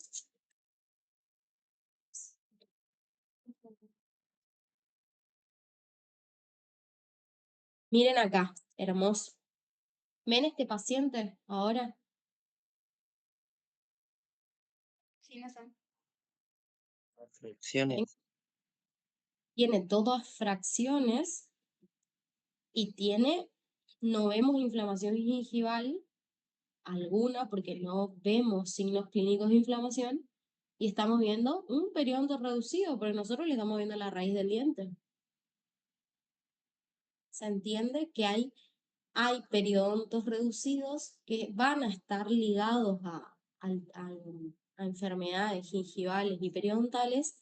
miren acá, hermoso. ¿Ven este paciente ahora? sí, no sé. Fracciones. Tiene todas fracciones y no vemos inflamación gingival alguna porque no vemos signos clínicos de inflamación y estamos viendo un periodonto reducido porque nosotros le estamos viendo la raíz del diente. Se entiende que hay periodontos reducidos que van a estar ligados a enfermedades gingivales y periodontales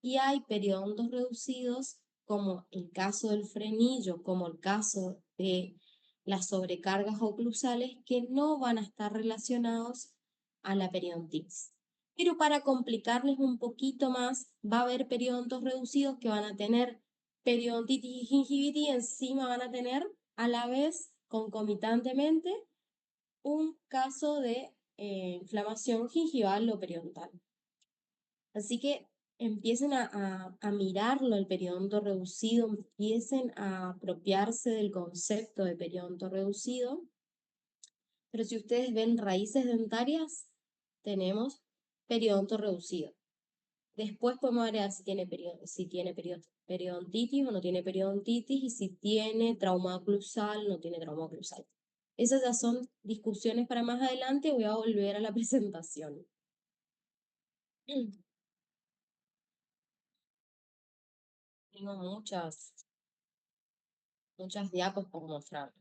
y hay periodontos reducidos como el caso del frenillo, como el caso de las sobrecargas oclusales que no van a estar relacionados a la periodontitis. Pero para complicarles un poquito más, va a haber periodontos reducidos que van a tener periodontitis y gingivitis y encima van a tener a la vez, concomitantemente, un caso de inflamación gingival o periodontal. Así que empiecen a mirarlo el periodonto reducido, empiecen a apropiarse del concepto de periodonto reducido. Pero si ustedes ven raíces dentarias, tenemos periodonto reducido. Después podemos agregar si tiene periodontitis o no tiene periodontitis y si tiene trauma oclusal o no tiene trauma oclusal. Esas ya son discusiones para más adelante. Voy a volver a la presentación. Tengo muchas diapos por mostrar.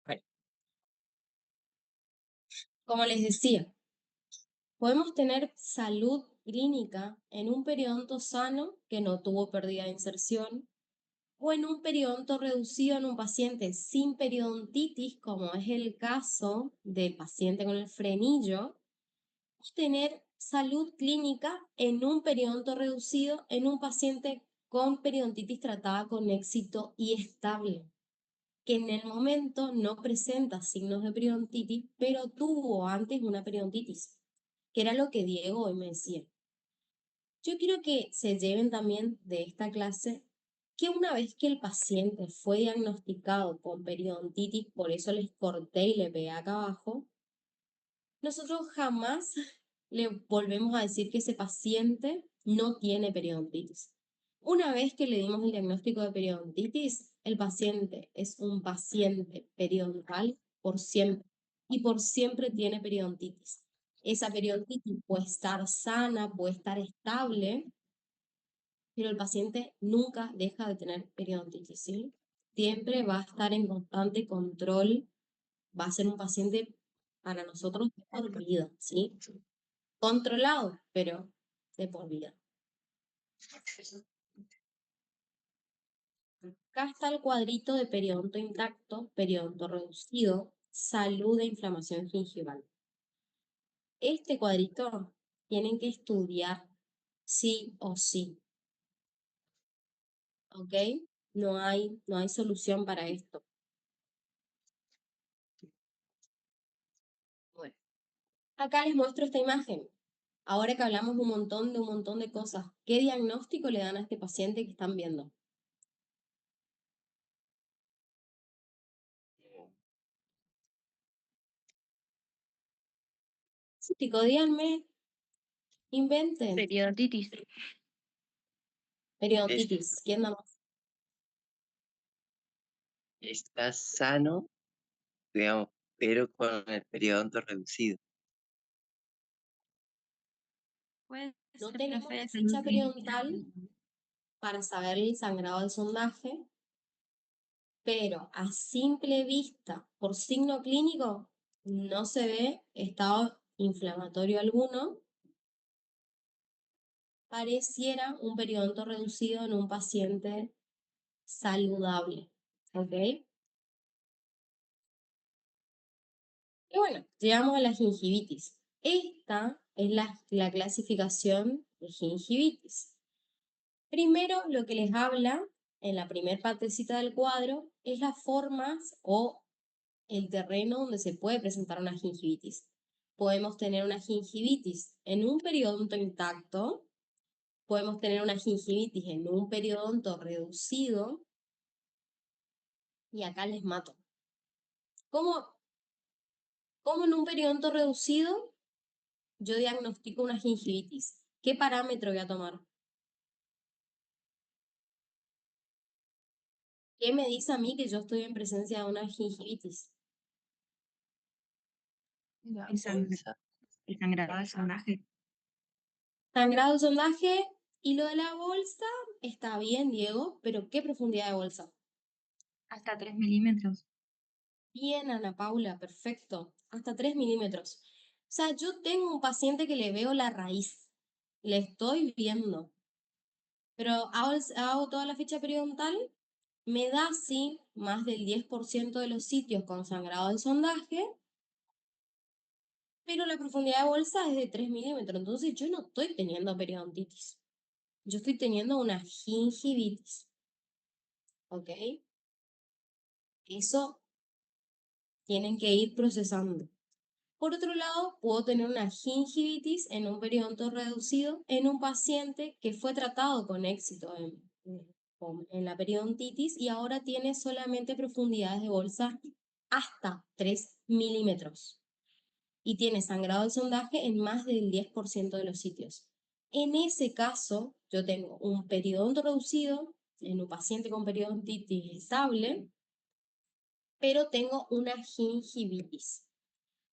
Bueno, como les decía, podemos tener salud clínica en un periodonto sano que no tuvo pérdida de inserción o en un periodonto reducido en un paciente sin periodontitis, como es el caso del paciente con el frenillo, o tener salud clínica en un periodonto reducido en un paciente con periodontitis tratada con éxito y estable, que en el momento no presenta signos de periodontitis, pero tuvo antes una periodontitis, que era lo que Diego hoy me decía. Yo quiero que se lleven también de esta clase que una vez que el paciente fue diagnosticado con periodontitis, por eso les corté y le pegué acá abajo, nosotros jamás le volvemos a decir que ese paciente no tiene periodontitis. Una vez que le dimos el diagnóstico de periodontitis, el paciente es un paciente periodontal por siempre y por siempre tiene periodontitis. Esa periodontitis puede estar sana, puede estar estable, pero el paciente nunca deja de tener periodontitis, ¿sí? Siempre va a estar en constante control, va a ser un paciente para nosotros de por vida, ¿sí? Controlado, pero de por vida. Acá está el cuadrito de periodonto intacto, periodonto reducido, salud e inflamación gingival. Este cuadrito tienen que estudiar sí o sí, ¿ok? No hay solución para esto. Bueno, acá les muestro esta imagen. Ahora que hablamos de un montón de cosas, ¿qué diagnóstico le dan a este paciente que están viendo? Diagnóstico, díganme, inventen. Periodontitis. Periodontitis, ¿quién da más? Está sano, digamos, pero con el periodonto reducido. Puede No ser, tenemos profe, la salud ficha clínica. periodontal para saber el sangrado del sondaje, pero a simple vista, por signo clínico, no se ve estado inflamatorio alguno. Pareciera un periodonto reducido en un paciente saludable, ¿ok? Y bueno, llegamos a la gingivitis. Esta es la clasificación de gingivitis. Primero, lo que les habla en la primera partecita del cuadro es las formas o el terreno donde se puede presentar una gingivitis. Podemos tener una gingivitis en un periodonto intacto, podemos tener una gingivitis en un periodonto reducido, y acá les mato. ¿Cómo en un periodonto reducido yo diagnostico una gingivitis? ¿Qué parámetro voy a tomar? ¿Qué me dice a mí que yo estoy en presencia de una gingivitis? El sangrado del sondaje. Sangrado del sondaje y lo de la bolsa está bien, Diego, pero ¿qué profundidad de bolsa? Hasta 3 milímetros. Bien, Ana Paula, perfecto. Hasta 3 milímetros. O sea, yo tengo un paciente que le veo la raíz. Le estoy viendo. Pero hago toda la ficha periodontal. Me da, sí, más del 10% de los sitios con sangrado del sondaje. Pero la profundidad de bolsa es de 3 milímetros. Entonces yo no estoy teniendo periodontitis. Yo estoy teniendo una gingivitis. ¿Ok? Eso tienen que ir procesando. Por otro lado, puedo tener una gingivitis en un periodonto reducido en un paciente que fue tratado con éxito en la periodontitis y ahora tiene solamente profundidades de bolsa hasta 3 milímetros y tiene sangrado del sondaje en más del 10% de los sitios. En ese caso, yo tengo un periodonto reducido en un paciente con periodontitis estable, pero tengo una gingivitis.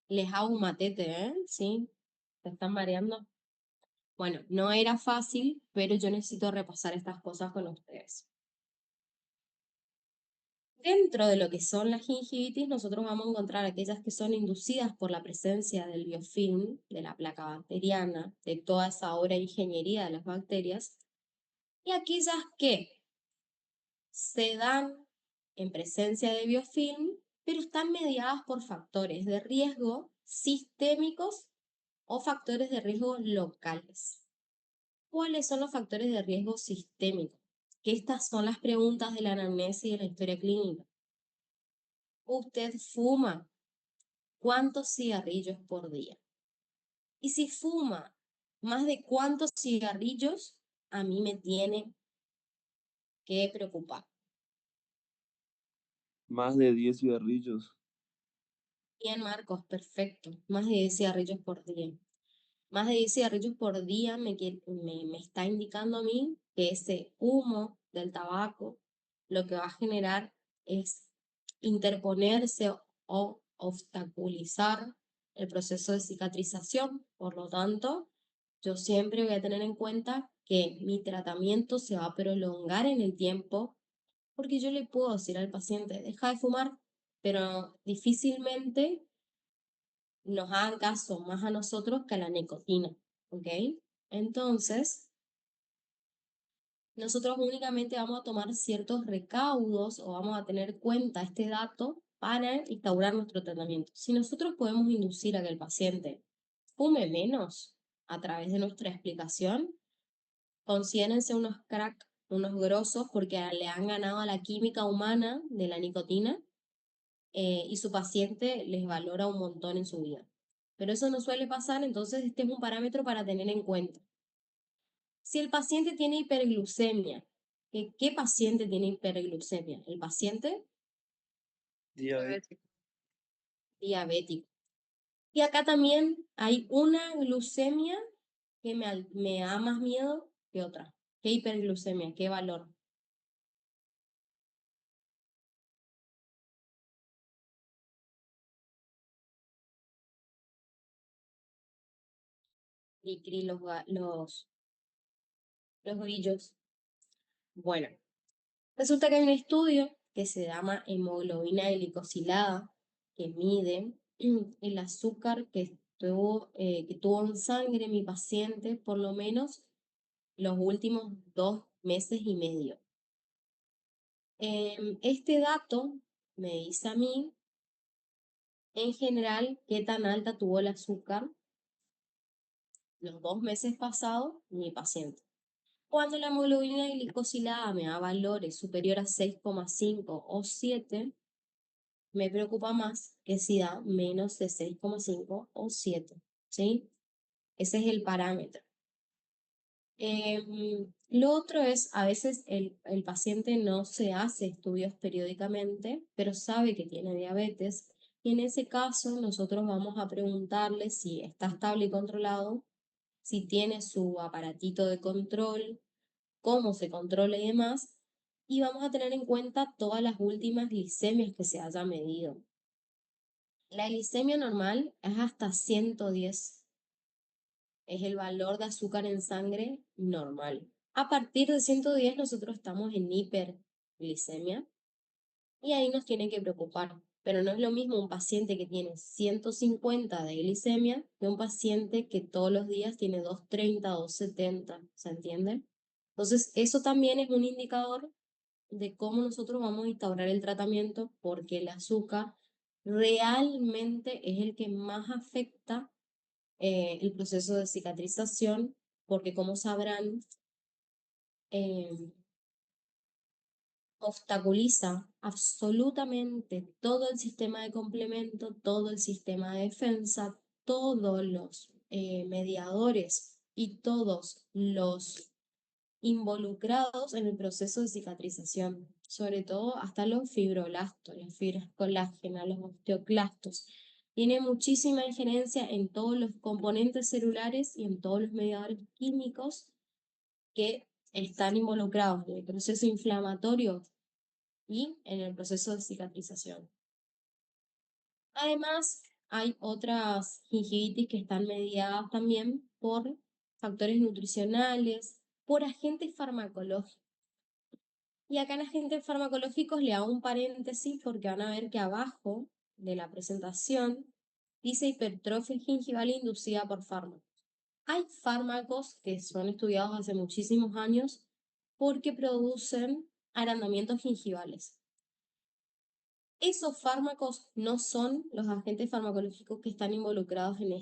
Les hago un matete, ¿eh? ¿Sí? ¿Se están mareando? Bueno, no era fácil, pero yo necesito repasar estas cosas con ustedes. Dentro de lo que son las gingivitis, nosotros vamos a encontrar aquellas que son inducidas por la presencia del biofilm, de la placa bacteriana, de toda esa obra de ingeniería de las bacterias, y aquellas que se dan en presencia de biofilm, pero están mediadas por factores de riesgo sistémicos o factores de riesgo locales. ¿Cuáles son los factores de riesgo sistémico? Que estas son las preguntas de la anamnesis y de la historia clínica. ¿Usted fuma? ¿Cuántos cigarrillos por día? Y si fuma más de cuántos cigarrillos, a mí me tiene que preocupar. Más de 10 cigarrillos. Bien, Marcos, perfecto. Más de 10 cigarrillos por día. Más de 10 cigarrillos por día me está indicando a mí que ese humo del tabaco lo que va a generar es interponerse o obstaculizar el proceso de cicatrización. Por lo tanto, yo siempre voy a tener en cuenta que mi tratamiento se va a prolongar en el tiempo, porque yo le puedo decir al paciente, deja de fumar, pero difícilmente nos hagan caso más a nosotros que a la nicotina, ¿ok? Entonces, nosotros únicamente vamos a tomar ciertos recaudos o vamos a tener en cuenta este dato para instaurar nuestro tratamiento. Si nosotros podemos inducir a que el paciente fume menos a través de nuestra explicación, considérense unos crack, unos grosos, porque le han ganado a la química humana de la nicotina y su paciente les valora un montón en su vida. Pero eso no suele pasar, entonces este es un parámetro para tener en cuenta. Si el paciente tiene hiperglucemia, ¿qué paciente tiene hiperglucemia? El paciente Diabetes. diabético. Y acá también hay una glucemia que me da más miedo que otra. ¿Qué hiperglucemia? ¿Qué valor? Y los grillos. Bueno, resulta que hay un estudio que se llama hemoglobina glicosilada, que mide el azúcar que tuvo en sangre mi paciente por lo menos los últimos 2 meses y medio. Este dato me dice a mí, en general, qué tan alta tuvo el azúcar los 2 meses pasados mi paciente. Cuando la hemoglobina glicosilada me da valores superior a 6,5 o 7, me preocupa más que si da menos de 6,5 o 7, ¿sí? Ese es el parámetro. Lo otro es, a veces el paciente no se hace estudios periódicamente, pero sabe que tiene diabetes, y en ese caso nosotros vamos a preguntarle si está estable y controlado, si tiene su aparatito de control, cómo se controla y demás, y vamos a tener en cuenta todas las últimas glicemias que se haya medido. La glicemia normal es hasta 110. Es el valor de azúcar en sangre normal. A partir de 110 nosotros estamos en hiperglicemia y ahí nos tiene que preocupar. Pero no es lo mismo un paciente que tiene 150 de glicemia que un paciente que todos los días tiene 230, 270, ¿se entiende? Entonces eso también es un indicador de cómo nosotros vamos a instaurar el tratamiento, porque el azúcar realmente es el que más afecta el proceso de cicatrización, porque como sabrán, obstaculiza absolutamente todo el sistema de complemento, todo el sistema de defensa, todos los mediadores y todos los involucrados en el proceso de cicatrización, sobre todo hasta los fibroblastos, las fibras colágenas, los osteoclastos. Tiene muchísima injerencia en todos los componentes celulares y en todos los mediadores químicos que están involucrados en el proceso inflamatorio y en el proceso de cicatrización. Además, hay otras gingivitis que están mediadas también por factores nutricionales, por agentes farmacológicos. Y acá en agentes farmacológicos le hago un paréntesis porque van a ver que abajo de la presentación dice hipertrofia gingival inducida por fármacos. Hay fármacos que son estudiados hace muchísimos años porque producen agrandamientos gingivales. Esos fármacos no son los agentes farmacológicos que están involucrados en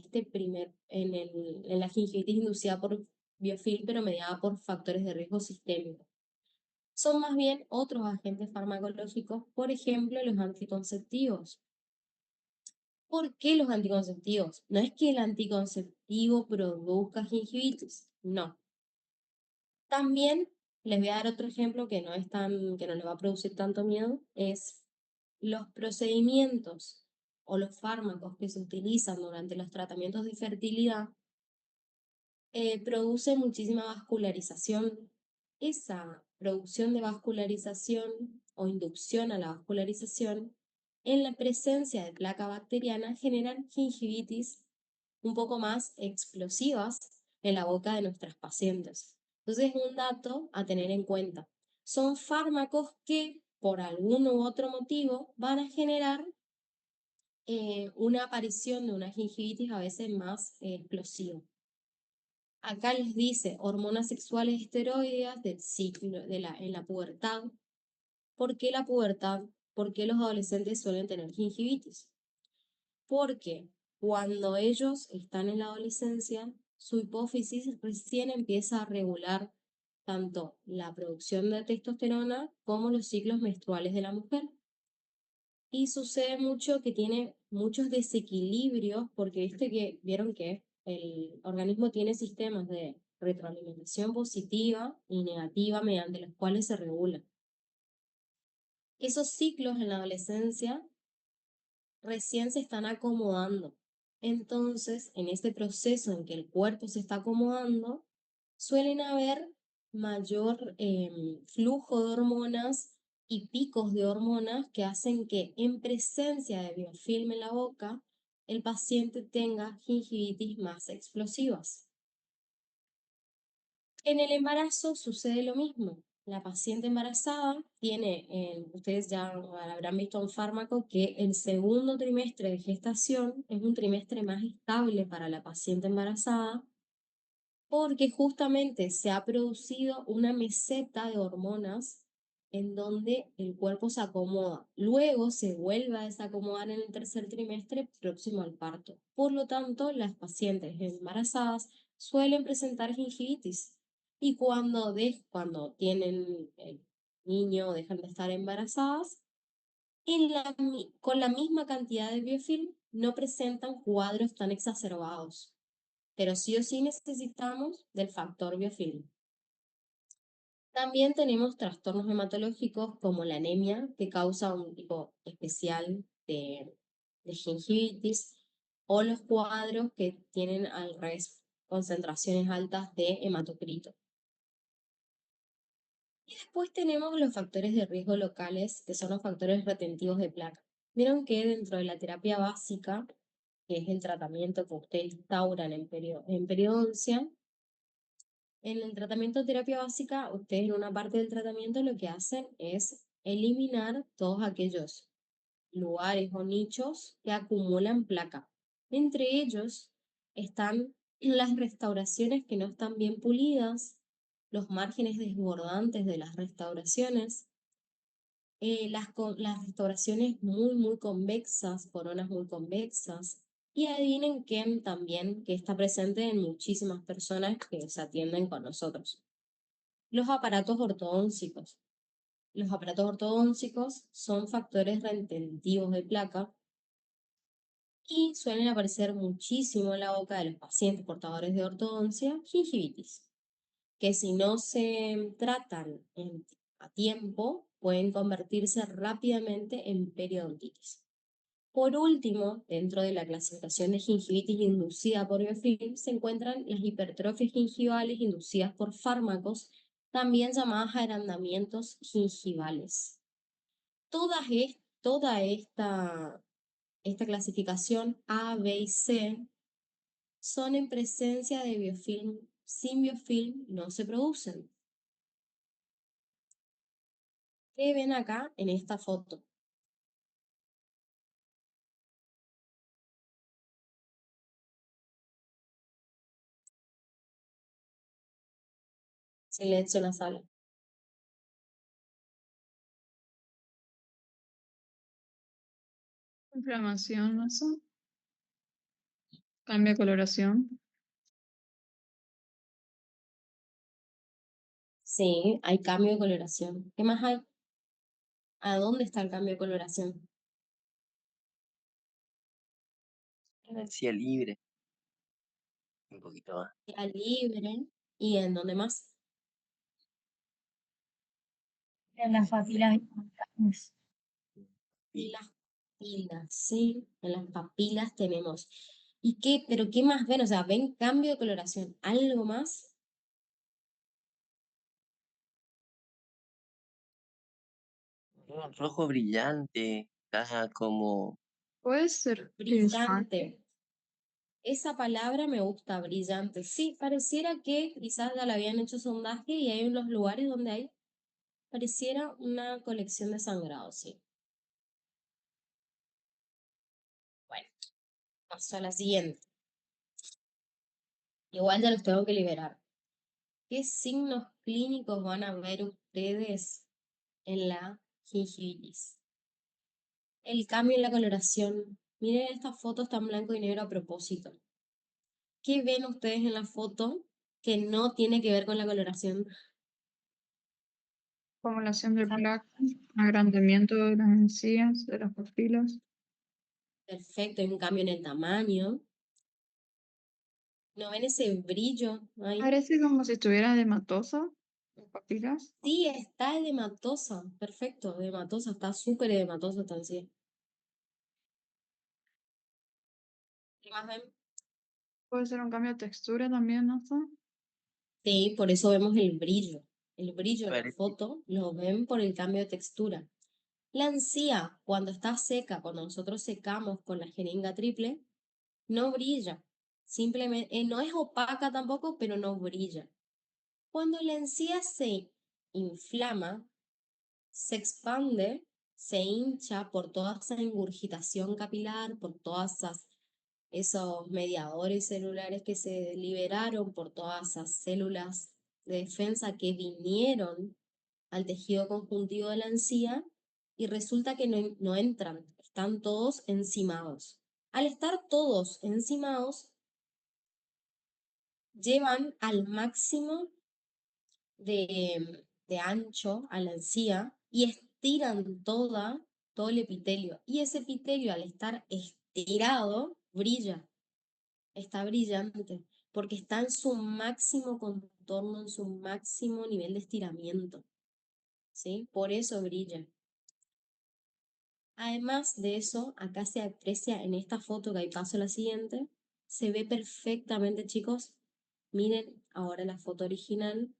en la gingivitis inducida por biofilm, pero mediada por factores de riesgo sistémico. Son más bien otros agentes farmacológicos, por ejemplo, los anticonceptivos. ¿Por qué los anticonceptivos? No es que el anticonceptivo produzca gingivitis, no. También les voy a dar otro ejemplo que no le va a producir tanto miedo, es los procedimientos o los fármacos que se utilizan durante los tratamientos de fertilidad producen muchísima vascularización. Esa producción de vascularización o inducción a la vascularización en la presencia de placa bacteriana generan gingivitis un poco más explosivas en la boca de nuestras pacientes. Entonces, un dato a tener en cuenta. Son fármacos que, por algún u otro motivo, van a generar una aparición de una gingivitis a veces más explosiva. Acá les dice hormonas sexuales esteroideas del ciclo en la pubertad. ¿Por qué la pubertad? ¿Por qué los adolescentes suelen tener gingivitis? Porque cuando ellos están en la adolescencia, su hipófisis recién empieza a regular tanto la producción de testosterona como los ciclos menstruales de la mujer. Y sucede mucho que tiene muchos desequilibrios, porque vieron que el organismo tiene sistemas de retroalimentación positiva y negativa mediante los cuales se regula. Esos ciclos en la adolescencia recién se están acomodando. Entonces, en este proceso en que el cuerpo se está acomodando, suelen haber mayor flujo de hormonas y picos de hormonas que hacen que en presencia de biofilm en la boca, el paciente tenga gingivitis más explosivas. En el embarazo sucede lo mismo. La paciente embarazada tiene, ustedes ya habrán visto un fármaco que el segundo trimestre de gestación es un trimestre más estable para la paciente embarazada porque justamente se ha producido una meseta de hormonas en donde el cuerpo se acomoda. Luego se vuelve a desacomodar en el tercer trimestre próximo al parto. Por lo tanto, las pacientes embarazadas suelen presentar gingivitis. Y cuando tienen el niño o dejan de estar embarazadas, con la misma cantidad de biofilm no presentan cuadros tan exacerbados. Pero sí o sí necesitamos del factor biofilm. También tenemos trastornos hematológicos como la anemia, que causa un tipo especial de gingivitis, o los cuadros que tienen al revés concentraciones altas de hematocrito. Y después tenemos los factores de riesgo locales, que son los factores retentivos de placa. Vieron que dentro de la terapia básica, que es el tratamiento que ustedes instauran en periodoncia, en el tratamiento de terapia básica, ustedes en una parte del tratamiento lo que hacen es eliminar todos aquellos lugares o nichos que acumulan placa. Entre ellos están las restauraciones que no están bien pulidas, los márgenes desbordantes de las restauraciones, las restauraciones muy convexas, coronas muy convexas. Y adivinen quién también, que está presente en muchísimas personas que se atienden con nosotros. Los aparatos ortodóncicos. Los aparatos ortodóncicos son factores retentivos de placa y suelen aparecer muchísimo en la boca de los pacientes portadores de ortodoncia, gingivitis, que si no se tratan a tiempo, pueden convertirse rápidamente en periodontitis. Por último, dentro de la clasificación de gingivitis inducida por biofilm, se encuentran las hipertrofias gingivales inducidas por fármacos, también llamadas agrandamientos gingivales. Toda esta esta clasificación A, B y C son en presencia de biofilm. Sin biofilm no se producen. ¿Qué ven acá en esta foto? Silencio en la sala. Inflamación, ¿no? Cambia de coloración. Sí, hay cambio de coloración. ¿Qué más hay? ¿A dónde está el cambio de coloración? Ganancia libre. Un poquito más. A libre. ¿Y en dónde más? En las papilas. Y las papilas, sí, en las papilas tenemos. ¿Y qué? ¿Pero qué más ven? O sea, ¿ven cambio de coloración? ¿Algo más? Un rojo brillante. Está como Puede ser Brillante. Esa palabra me gusta, brillante. Sí, pareciera que quizás ya le habían hecho sondaje y hay unos lugares donde hay, pareciera una colección de sangrado, sí. Bueno, paso a la siguiente. Igual ya los tengo que liberar. ¿Qué signos clínicos van a ver ustedes en la gingivitis? El cambio en la coloración. Miren, esta foto está en blanco y negro a propósito. ¿Qué ven ustedes en la foto que no tiene que ver con la coloración? Acumulación de placas, agrandamiento de las encías, de las papilas. Perfecto, hay un cambio en el tamaño. ¿No ven ese brillo ahí? Parece como si estuviera edematosa, las papilas. Sí, está edematosa. Perfecto, edematosa. Está súper edematosa esta encía. ¿Qué más ven? Puede ser un cambio de textura también, ¿no? Sí, por eso vemos el brillo. El brillo en la parece foto lo ven por el cambio de textura. La encía, cuando está seca, cuando nosotros secamos con la jeringa triple, no brilla. Simplemente, no es opaca tampoco, pero no brilla. Cuando la encía se inflama, se expande, se hincha por toda esa ingurgitación capilar, por todas esos mediadores celulares que se liberaron, por todas esas células de defensa que vinieron al tejido conjuntivo de la encía y resulta que no entran, están todos encimados. Al estar todos encimados, llevan al máximo de ancho a la encía y estiran todo el epitelio. Y ese epitelio, al estar estirado, brilla, está brillante, porque está en su máximo contorno, en su máximo nivel de estiramiento. ¿Sí? Por eso brilla. Además de eso, acá se aprecia en esta foto que ahí paso a la siguiente, se ve perfectamente, chicos. Miren ahora la foto original.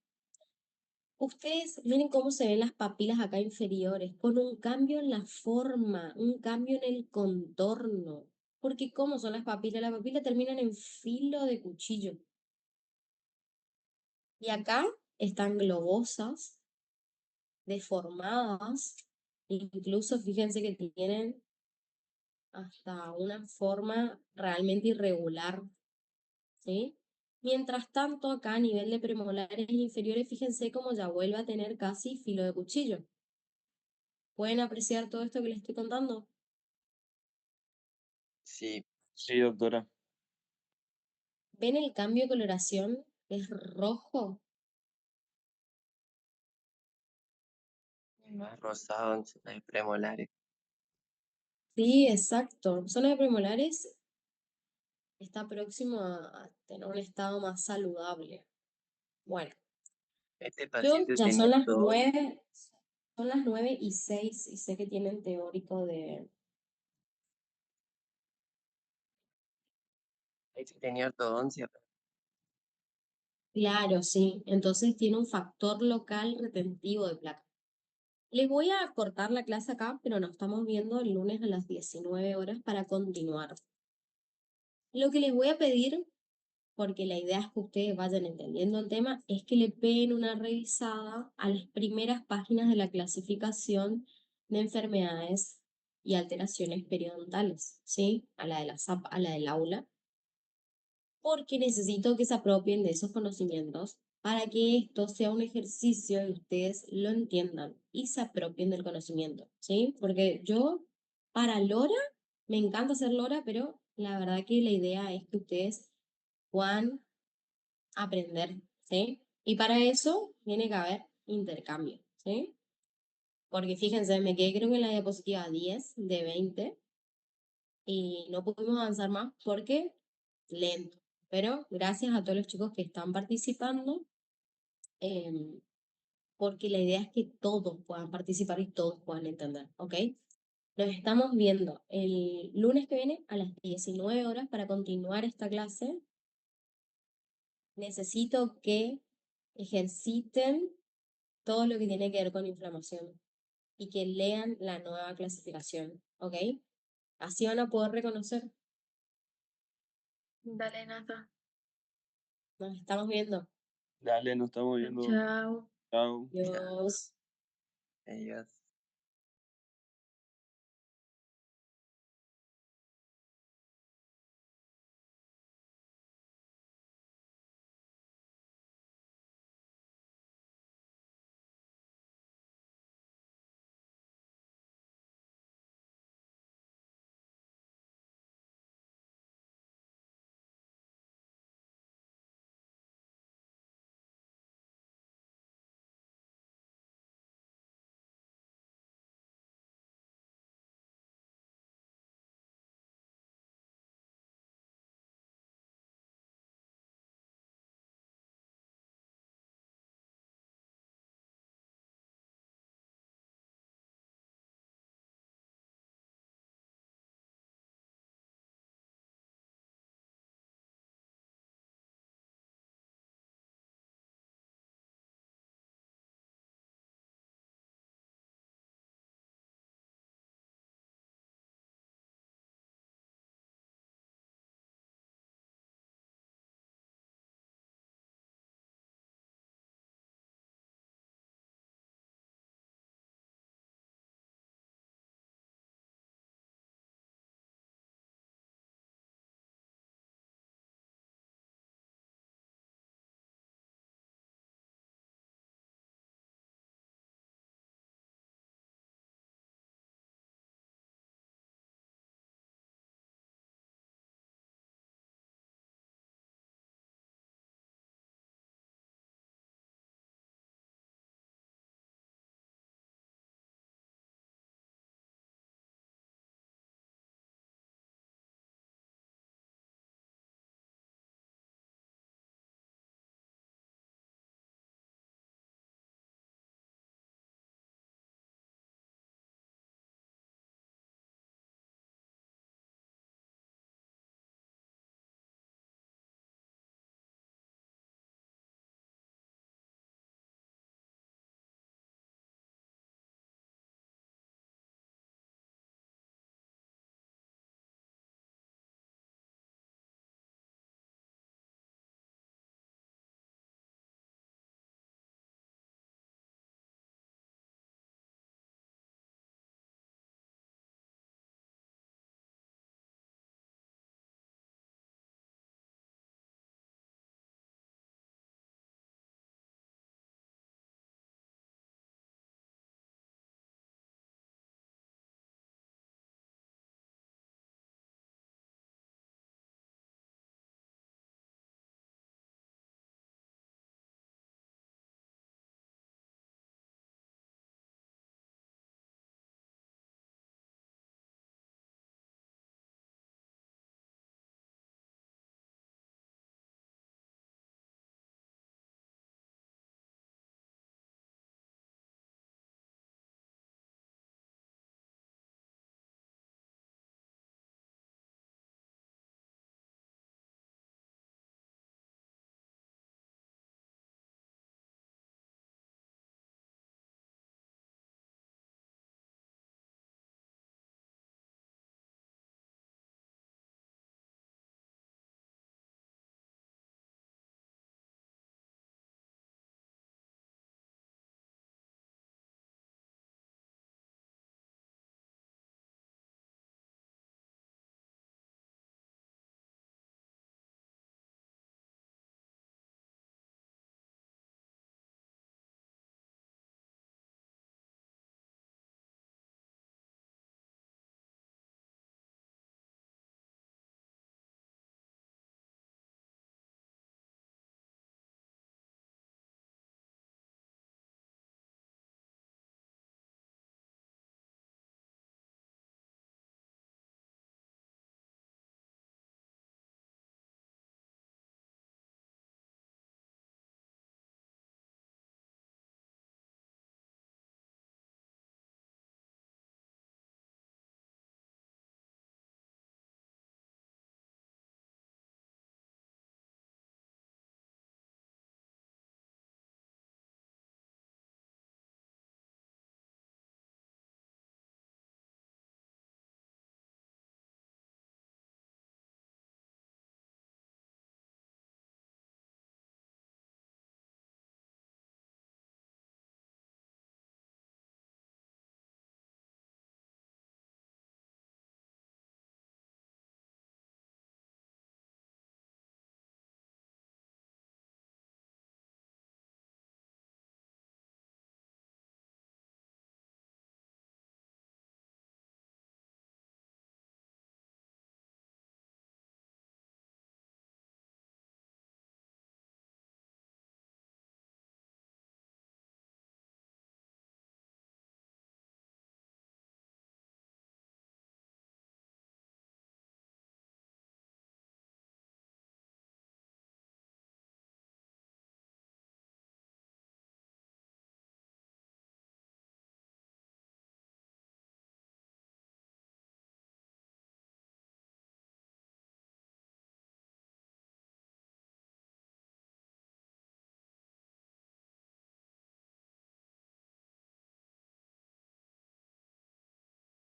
Ustedes miren cómo se ven las papilas acá inferiores, con un cambio en la forma, un cambio en el contorno. Porque ¿cómo son las papilas? Las papilas terminan en filo de cuchillo. Y acá están globosas, deformadas, incluso fíjense que tienen hasta una forma realmente irregular, ¿sí? Mientras tanto, acá a nivel de premolares inferiores, fíjense cómo ya vuelve a tener casi filo de cuchillo. ¿Pueden apreciar todo esto que les estoy contando? sí. Sí, doctora. ¿Ven el cambio de coloración? Es rojo. Más rosado en zonas premolares. Sí, exacto. Zona de premolares está próximo a tener un estado más saludable. Bueno, Este yo paciente ya tenía son las 9:06 y sé que tienen teórico de... este tenía ortodoncia. Claro, sí. Entonces tiene un factor local retentivo de placa. Les voy a cortar la clase acá, pero nos estamos viendo el lunes a las 19 horas para continuar. Lo que les voy a pedir, porque la idea es que ustedes vayan entendiendo el tema, es que le peguen una revisada a las primeras páginas de la clasificación de enfermedades y alteraciones periodontales, ¿sí? A la de la SAP, a la del aula, porque necesito que se apropien de esos conocimientos para que esto sea un ejercicio y ustedes lo entiendan y se apropien del conocimiento, ¿sí? Porque yo, para Lora, me encanta hacer Lora, pero la verdad que la idea es que ustedes puedan aprender, ¿sí? Y para eso tiene que haber intercambio, ¿sí? Porque fíjense, me quedé creo que en la diapositiva 10 de 20 y no pudimos avanzar más porque lento. Pero gracias a todos los chicos que están participando, porque la idea es que todos puedan participar y todos puedan entender, ¿ok? Nos estamos viendo el lunes que viene a las 19 horas para continuar esta clase. Necesito que ejerciten todo lo que tiene que ver con inflamación y que lean la nueva clasificación, ¿ok? Así van a poder reconocer. Dale, Nata. Nos estamos viendo. Dale, nos estamos viendo. Chao. Chao. Adiós. Ellos.